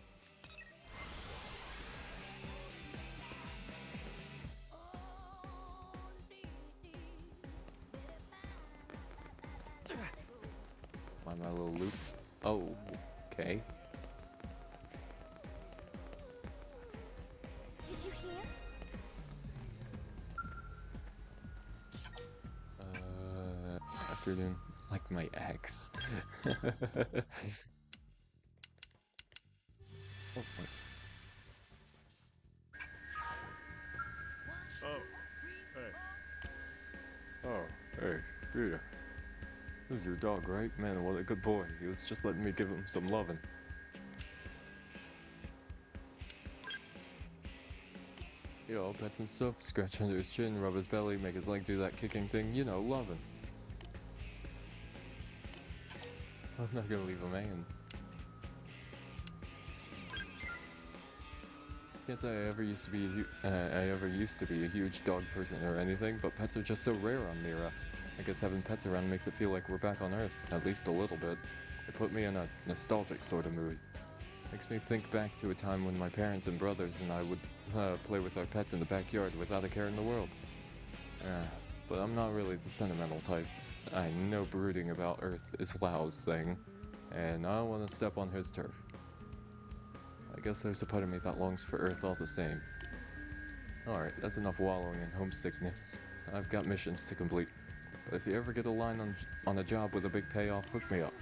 S1: Find my little loop. Oh, okay.
S9: Did you hear?
S1: Afternoon. Like my ex. Oh, wait.
S6: Oh, hey.
S1: Oh, hey, Rita. This is your dog, right? Man, what a good boy. He was just letting me give him some loving. Yo, pets and stuff, scratch under his chin, rub his belly, make his leg do that kicking thing, you know, loving. I'm not gonna leave him hanging. Can't say I ever used to be a huge dog person or anything, but pets are just so rare on Mira. I guess having pets around makes it feel like we're back on Earth, at least a little bit. It put me in a nostalgic sort of mood. Makes me think back to a time when my parents and brothers and I would play with our pets in the backyard without a care in the world. But I'm not really the sentimental type. I know brooding about Earth is Lau's thing, and I don't want to step on his turf. I guess there's a part of me that longs for Earth all the same. Alright, that's enough wallowing in homesickness. I've got missions to complete. But if you ever get a line on a job with a big payoff, hook me up.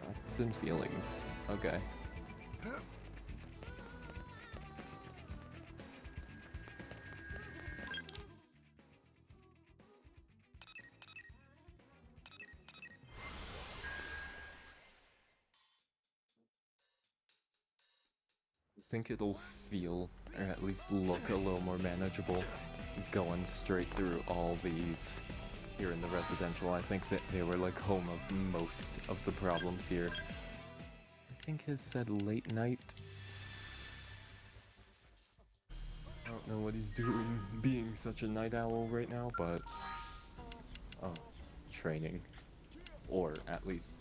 S1: Thoughts and feelings. Okay. I think it'll feel, or at least look a little more manageable going straight through all these here in the residential. I think that they were like home of most of the problems here. I think his said late night. I don't know what he's doing being such a night owl right now, but oh, training. Or at least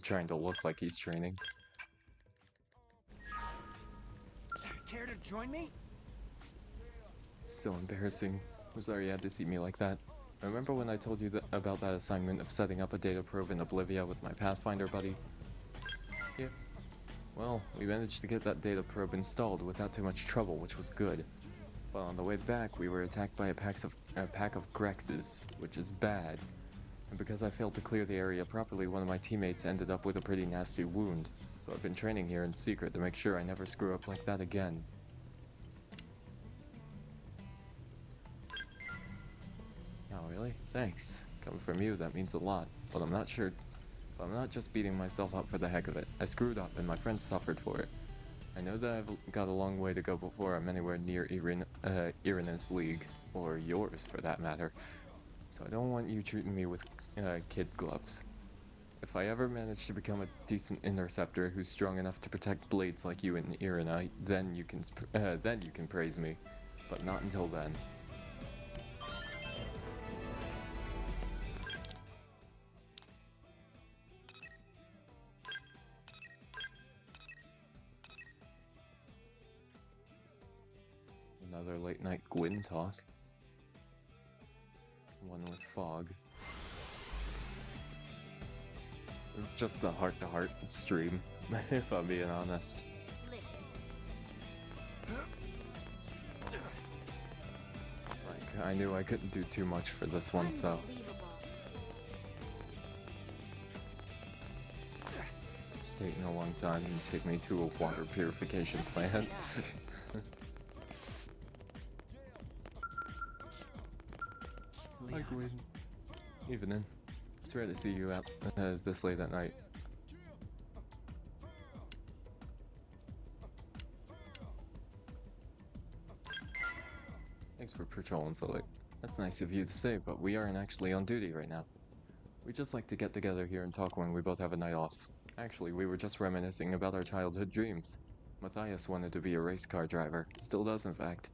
S1: trying to look like he's training.
S3: Care to join me?
S1: So embarrassing. I'm sorry you had to see me like that. Remember when I told you about that assignment of setting up a data probe in Oblivia with my Pathfinder buddy? Yeah. Well, we managed to get that data probe installed without too much trouble, which was good. But on the way back, we were attacked by a pack of Grexes, which is bad. And because I failed to clear the area properly, one of my teammates ended up with a pretty nasty wound. So I've been training here in secret to make sure I never screw up like that again. Oh, really? Thanks. Coming from you, that means a lot. But I'm not just beating myself up for the heck of it. I screwed up, and my friends suffered for it. I know that I've got a long way to go before I'm anywhere near Irina's league, or yours for that matter. So I don't want you treating me with kid gloves. If I ever manage to become a decent interceptor who's strong enough to protect blades like you and Irina, then you can praise me. But not until then. Another late night Gwyn talk. One with Fog. It's just the heart-to-heart stream, if I'm being honest. Like, I knew I couldn't do too much for this one, so... Just taking a long time to take me to a water purification plant. Hi, Gwen. Evening. It's rare to see you out this late at night. Thanks for patrolling so late. That's nice of you to say, but we aren't actually on duty right now. We just like to get together here and talk when we both have a night off. Actually, we were just reminiscing about our childhood dreams. Matthias wanted to be a race car driver. Still does, in fact.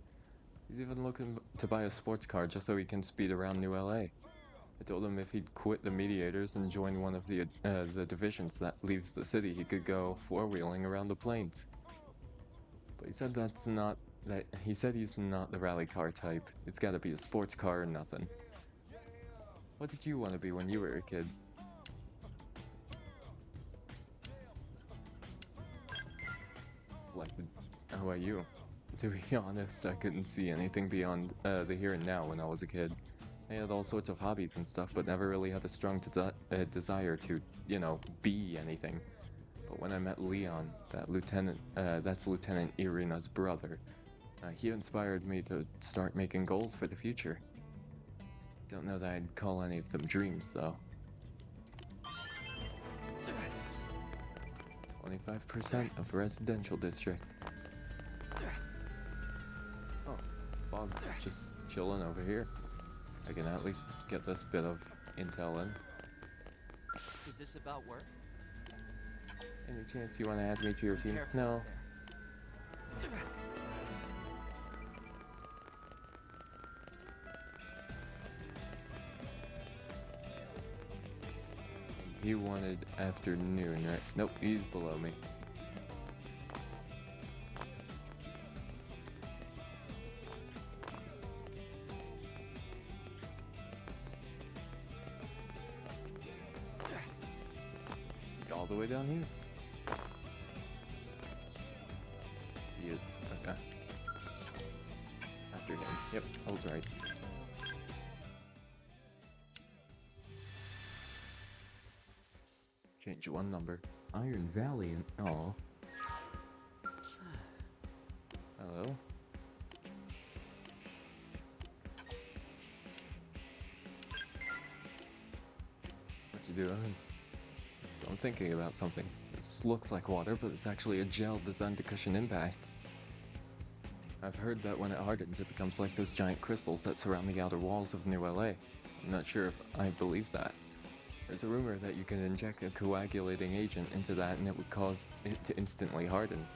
S1: He's even looking to buy a sports car just so he can speed around New LA. I told him if he'd quit the Mediators and join one of the divisions that leaves the city, he could go four-wheeling around the plains. But he said he's not the rally car type. It's gotta be a sports car or nothing. What did you want to be when you were a kid? How about you? To be honest, I couldn't see anything beyond the here and now when I was a kid. I had all sorts of hobbies and stuff, but never really had a strong desire to, you know, be anything. But when I met Leon, that's Lieutenant Irina's brother, he inspired me to start making goals for the future. Don't know that I'd call any of them dreams, though. 25% of residential district. Oh, Fog's just chilling over here. I can at least get this bit of intel in.
S3: Is this about work?
S1: Any chance you want to add me to your team? No. He wanted afternoon, right? Nope, he's below me. All the way down here? He is. Okay. After him. Yep, I was right. Change one number. Iron Valley and oh. Hello? What you doing? So I'm thinking about something. This looks like water, but it's actually a gel designed to cushion impacts. I've heard that when it hardens, it becomes like those giant crystals that surround the outer walls of New LA. I'm not sure if I believe that. There's a rumor that you can inject a coagulating agent into that and it would cause it to instantly harden.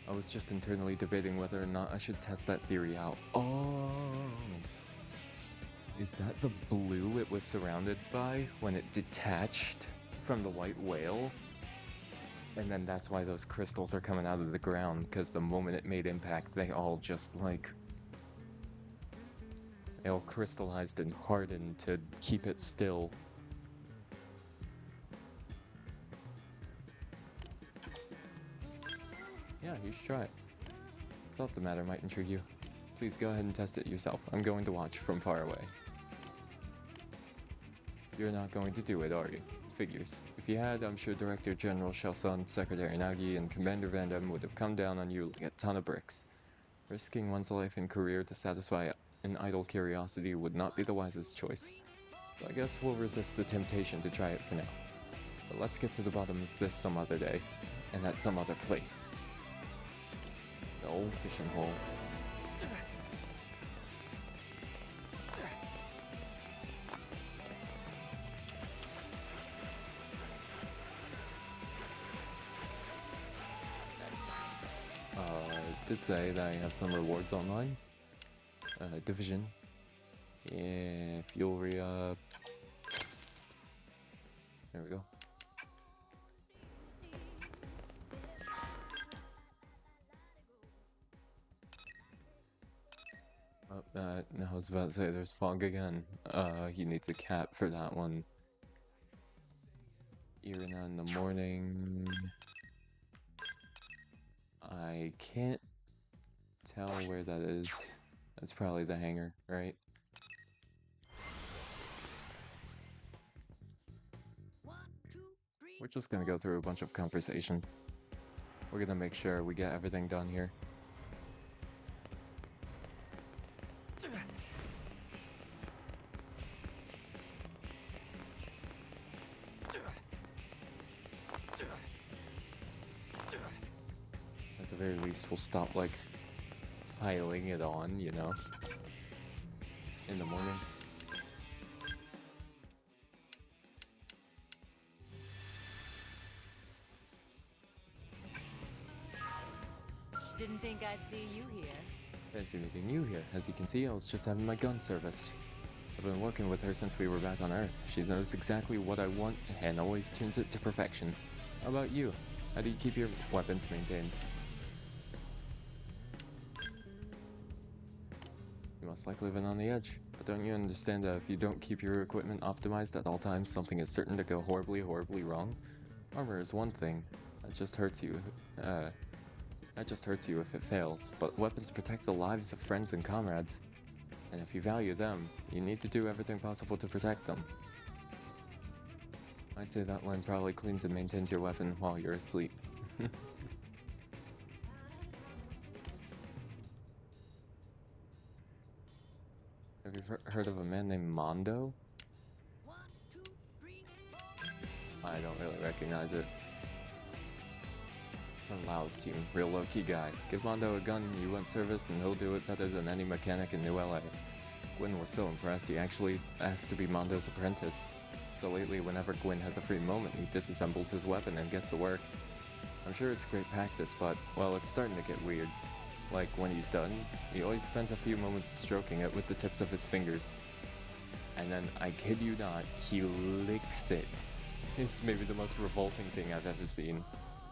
S1: I was just internally debating whether or not I should test that theory out. Oh! Is that the blue it was surrounded by when it detached from the white whale? And then that's why those crystals are coming out of the ground, because the moment it made impact, they all just like... they all crystallized and hardened to keep it still. Yeah, you should try it. Thought the matter might intrigue you. Please go ahead and test it yourself. I'm going to watch from far away. You're not going to do it, are you? Figures. If you had, I'm sure Director General Shelson, Secretary Nagi, and Commander Vandam would have come down on you like a ton of bricks. Risking one's life and career to satisfy an idle curiosity would not be the wisest choice. So I guess we'll resist the temptation to try it for now. But let's get to the bottom of this some other day, and at some other place. The old fishing hole. Did say that I have some rewards online. Division. Yeah, fuel re-up. There we go. Oh, I was about to say there's Fog again. He needs a cat for that one. Irina in the morning. I can't tell where that is. That's probably the hangar, right? We're just gonna go through a bunch of conversations. We're gonna make sure we get everything done here. At the very least, we'll stop, like, piling it on, you know, in the morning.
S4: Didn't think I'd see you here.
S1: Fancy meeting you here. As you can see, I was just having my gun serviced. I've been working with her since we were back on Earth. She knows exactly what I want and always tunes it to perfection. How about you? How do you keep your weapons maintained? You must like living on the edge. But don't you understand that if you don't keep your equipment optimized at all times, something is certain to go horribly, horribly wrong? Armor is one thing. That just hurts you. That just hurts you if it fails, but weapons protect the lives of friends and comrades. And if you value them, you need to do everything possible to protect them. I'd say that line probably cleans and maintains your weapon while you're asleep. Have you heard of a man named Mondo? I don't really recognize it. From Lau's team, real low-key guy. Give Mondo a gun you want serviced and he'll do it better than any mechanic in New LA. Gwyn was so impressed he actually asked to be Mondo's apprentice. So lately, whenever Gwyn has a free moment, he disassembles his weapon and gets to work. I'm sure it's great practice, but, well, it's starting to get weird. Like, when he's done, he always spends a few moments stroking it with the tips of his fingers. And then, I kid you not, he licks it. It's maybe the most revolting thing I've ever seen.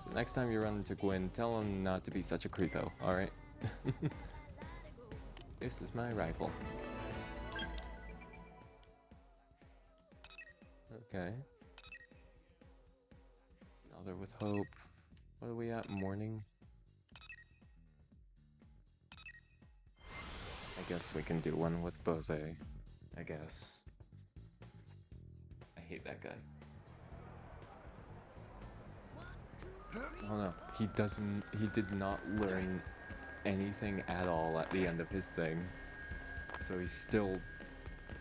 S1: So next time you run into Gwyn, tell him not to be such a creepo, alright? This is my rifle. Okay. Another with hope. What are we at? Morning? I guess we can do one with Bose. I guess. I hate that guy. Oh no, he did not learn anything at all at the end of his thing. So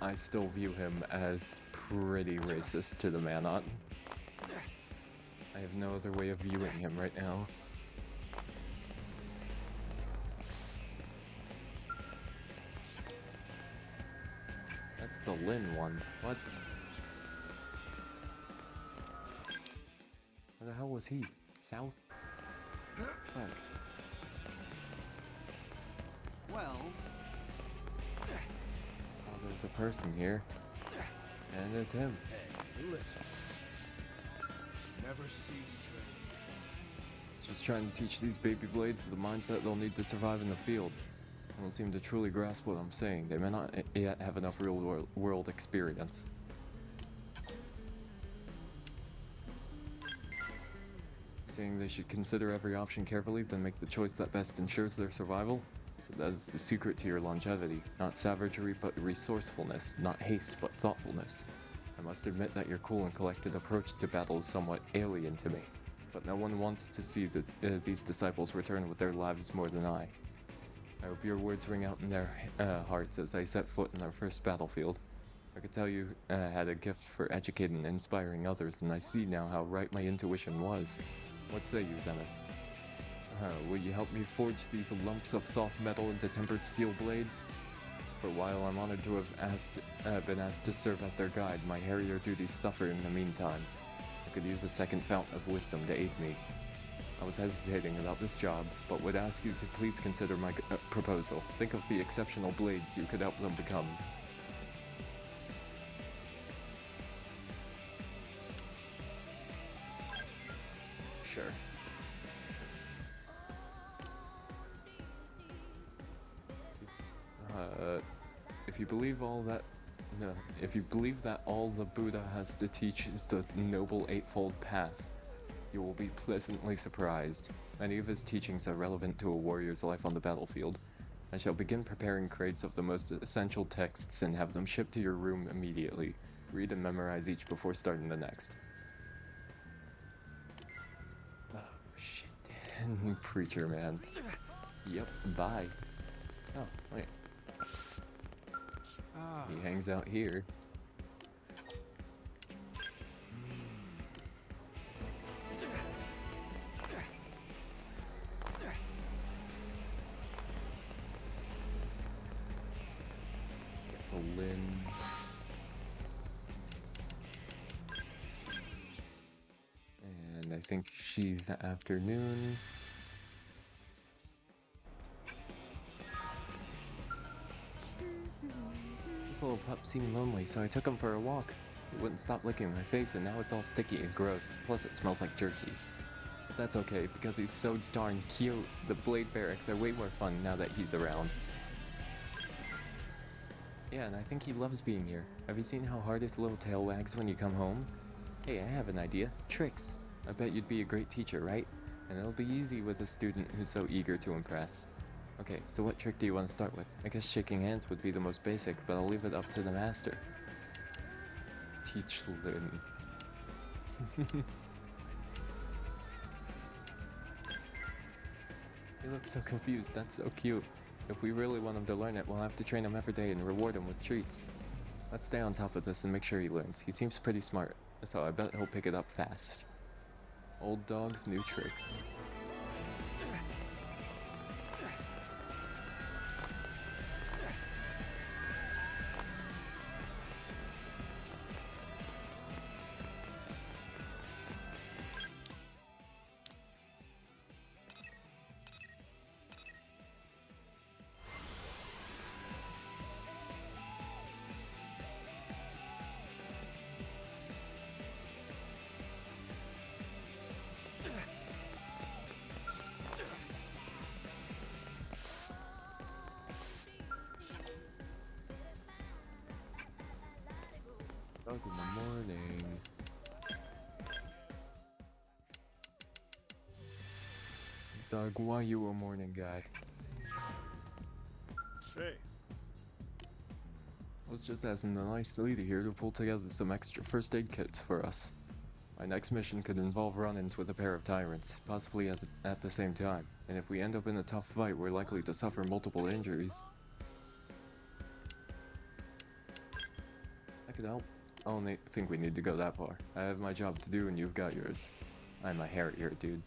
S1: I still view him as pretty racist to the Manot. I have no other way of viewing him right now. That's the Lin one. What? Where the hell was he? South? Fuck.
S8: Well,
S1: Oh, there's a person here. And it's him.
S3: Hey, listen. Never cease training.
S1: He's just trying to teach these baby blades the mindset they'll need to survive in the field. They don't seem to truly grasp what I'm saying. They may not yet have enough real world experience. Saying they should consider every option carefully, then make the choice that best ensures their survival? So that is the secret to your longevity. Not savagery, but resourcefulness. Not haste, but thoughtfulness. I must admit that your cool and collected approach to battle is somewhat alien to me. But no one wants to see these disciples return with their lives more than I. I hope your words ring out in their hearts as I set foot in our first battlefield. I could tell you had a gift for educating and inspiring others, and I see now how right my intuition was. What say you, Zenith? Will you help me forge these lumps of soft metal into tempered steel blades? For a while, I'm honored to have been asked to serve as their guide. My harrier duties suffer in the meantime. I could use a second fountain of wisdom to aid me. I was hesitating about this job, but would ask you to please consider my proposal. Think of the exceptional blades you could help them become. Sure. If you believe that all the Buddha has to teach is the Noble Eightfold Path, you will be pleasantly surprised. Many of his teachings are relevant to a warrior's life on the battlefield. I shall begin preparing crates of the most essential texts and have them shipped to your room immediately. Read and memorize each before starting the next. Preacher man. Yep, bye. Oh, wait. He hangs out here. Get to Lynn. And I think she's afternoon. This little pup seemed lonely, so I took him for a walk. He wouldn't stop licking my face, and now it's all sticky and gross. Plus, it smells like jerky. But that's okay, because he's so darn cute. The Blade Barracks are way more fun now that he's around. Yeah, and I think he loves being here. Have you seen how hard his little tail wags when you come home? Hey, I have an idea. Tricks. I bet you'd be a great teacher, right? And it'll be easy with a student who's so eager to impress. Okay, so what trick do you want to start with? I guess shaking hands would be the most basic, but I'll leave it up to the master. Teach Lynn. He looks so confused, that's so cute. If we really want him to learn it, we'll have to train him every day and reward him with treats. Let's stay on top of this and make sure he learns. He seems pretty smart, so I bet he'll pick it up fast. Old dogs, new tricks. Dog in the morning. Doug, why you a morning guy?
S6: Hey.
S1: I was just asking the nice lady here to pull together some extra first aid kits for us. My next mission could involve run-ins with a pair of tyrants, possibly at the same time. And if we end up in a tough fight, we're likely to suffer multiple injuries. I could help. I don't think we need to go that far. I have my job to do and you've got yours. I'm a Harrier, dude.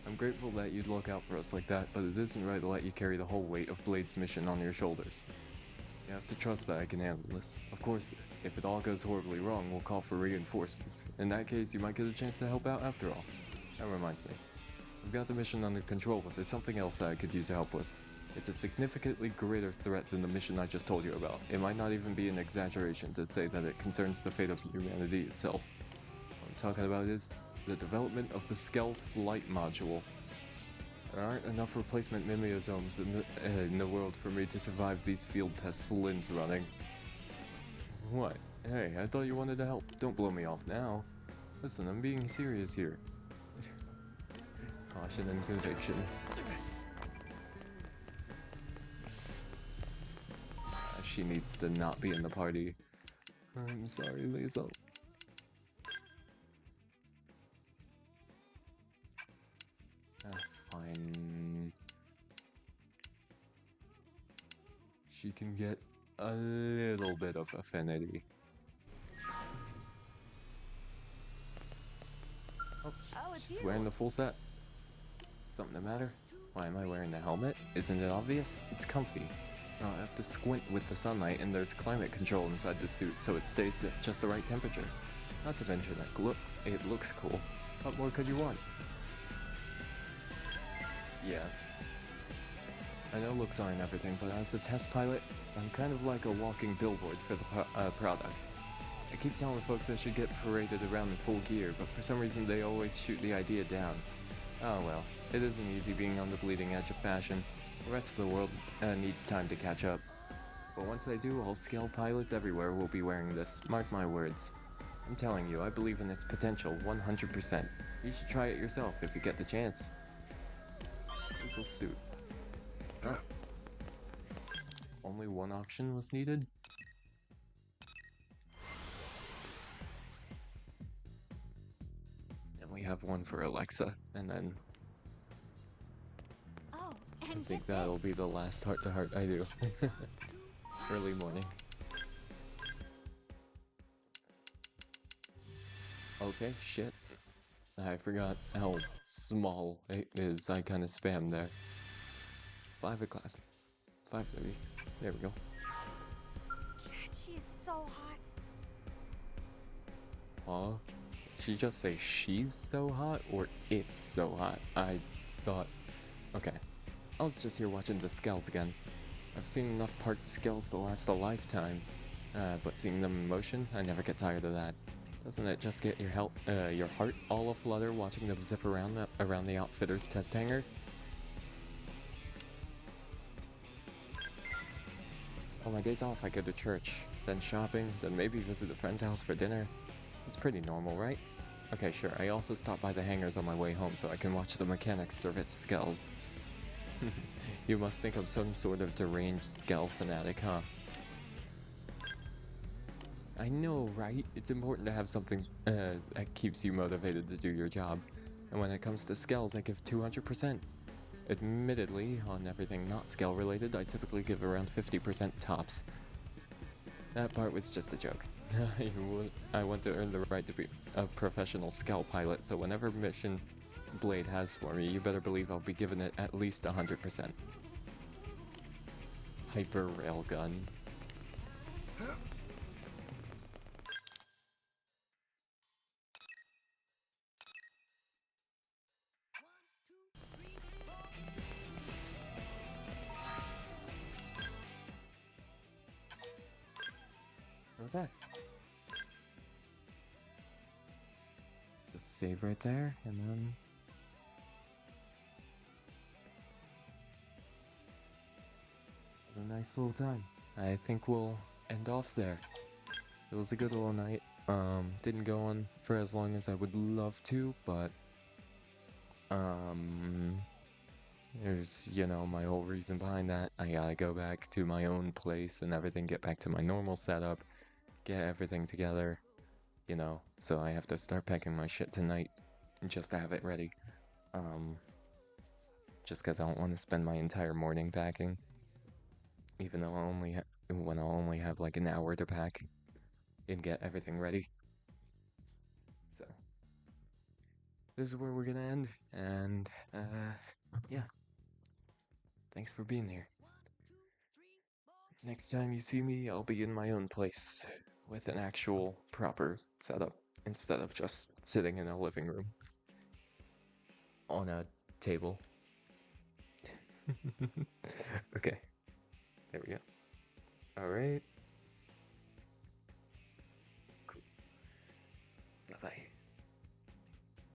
S1: I'm grateful that you'd look out for us like that, but it isn't right to let you carry the whole weight of Blade's mission on your shoulders. You have to trust that I can handle this. Of course, if it all goes horribly wrong, we'll call for reinforcements. In that case, you might get a chance to help out after all. That reminds me. I've got the mission under control, but there's something else that I could use help with. It's a significantly greater threat than the mission I just told you about. It might not even be an exaggeration to say that it concerns the fate of humanity itself. What I'm talking about is the development of the Skell flight module. There aren't enough replacement mimeosomes in the world for me to survive these field tests Lynn's running. What? Hey, I thought you wanted to help. Don't blow me off now. Listen, I'm being serious here. Caution and conviction. She needs to not be in the party. I'm sorry, Lisa. Fine. She can get a little bit of affinity. Oh, she's wearing the full set. Something the matter? Why am I wearing the helmet? Isn't it obvious? It's comfy. I have to squint with the sunlight, and there's climate control inside the suit, so it stays at just the right temperature. Not to mention that it looks cool. What more could you want? Yeah. I know looks aren't everything, but as a test pilot, I'm kind of like a walking billboard for the product. I keep telling folks I should get paraded around in full gear, but for some reason they always shoot the idea down. Oh well, it isn't easy being on the bleeding edge of fashion. The rest of the world needs time to catch up. But once I do, all Skell pilots everywhere will be wearing this. Mark my words. I'm telling you, I believe in its potential 100%. You should try it yourself if you get the chance. Little suit. Oh. Only one option was needed? And we have one for Alexa, and then think that'll be the last heart-to-heart I do. Early morning. Okay, shit. I forgot how small it is. I kind of spammed there. 5 o'clock. 5:30. There we go.
S2: God, she is so hot.
S1: Aw. She just say she's so hot or it's so hot? I thought... Okay. I was just here watching the Skells again. I've seen enough parked Skells to last a lifetime. But seeing them in motion, I never get tired of that. Doesn't it just get your heart all aflutter watching them zip around the outfitter's test hangar? On my days off, I go to church, then shopping, then maybe visit a friend's house for dinner. It's pretty normal, right? Okay, sure, I also stop by the hangars on my way home so I can watch the mechanics service Skells. You must think I'm some sort of deranged Skell fanatic, huh? I know, right? It's important to have something that keeps you motivated to do your job. And when it comes to Skells, I give 200%. Admittedly, on everything not Skell related, I typically give around 50% tops. That part was just a joke. I want to earn the right to be a professional Skell pilot, so whenever mission Blade has for me, you better believe I'll be giving it at least 100%. Hyper Railgun. Okay. Just save right there, and then... a nice little time. I think we'll end off there. It was a good little night. Didn't go on for as long as I would love to, but... there's, you know, my whole reason behind that. I gotta go back to my own place and everything, get back to my normal setup, get everything together, you know, so I have to start packing my shit tonight just to have it ready. Just because I don't want to spend my entire morning packing, even though when I'll only have like an hour to pack and get everything ready. So this is where we're gonna end, and yeah, thanks for being here. Next time you see me, I'll be in my own place with an actual proper setup instead of just sitting in a living room on a table.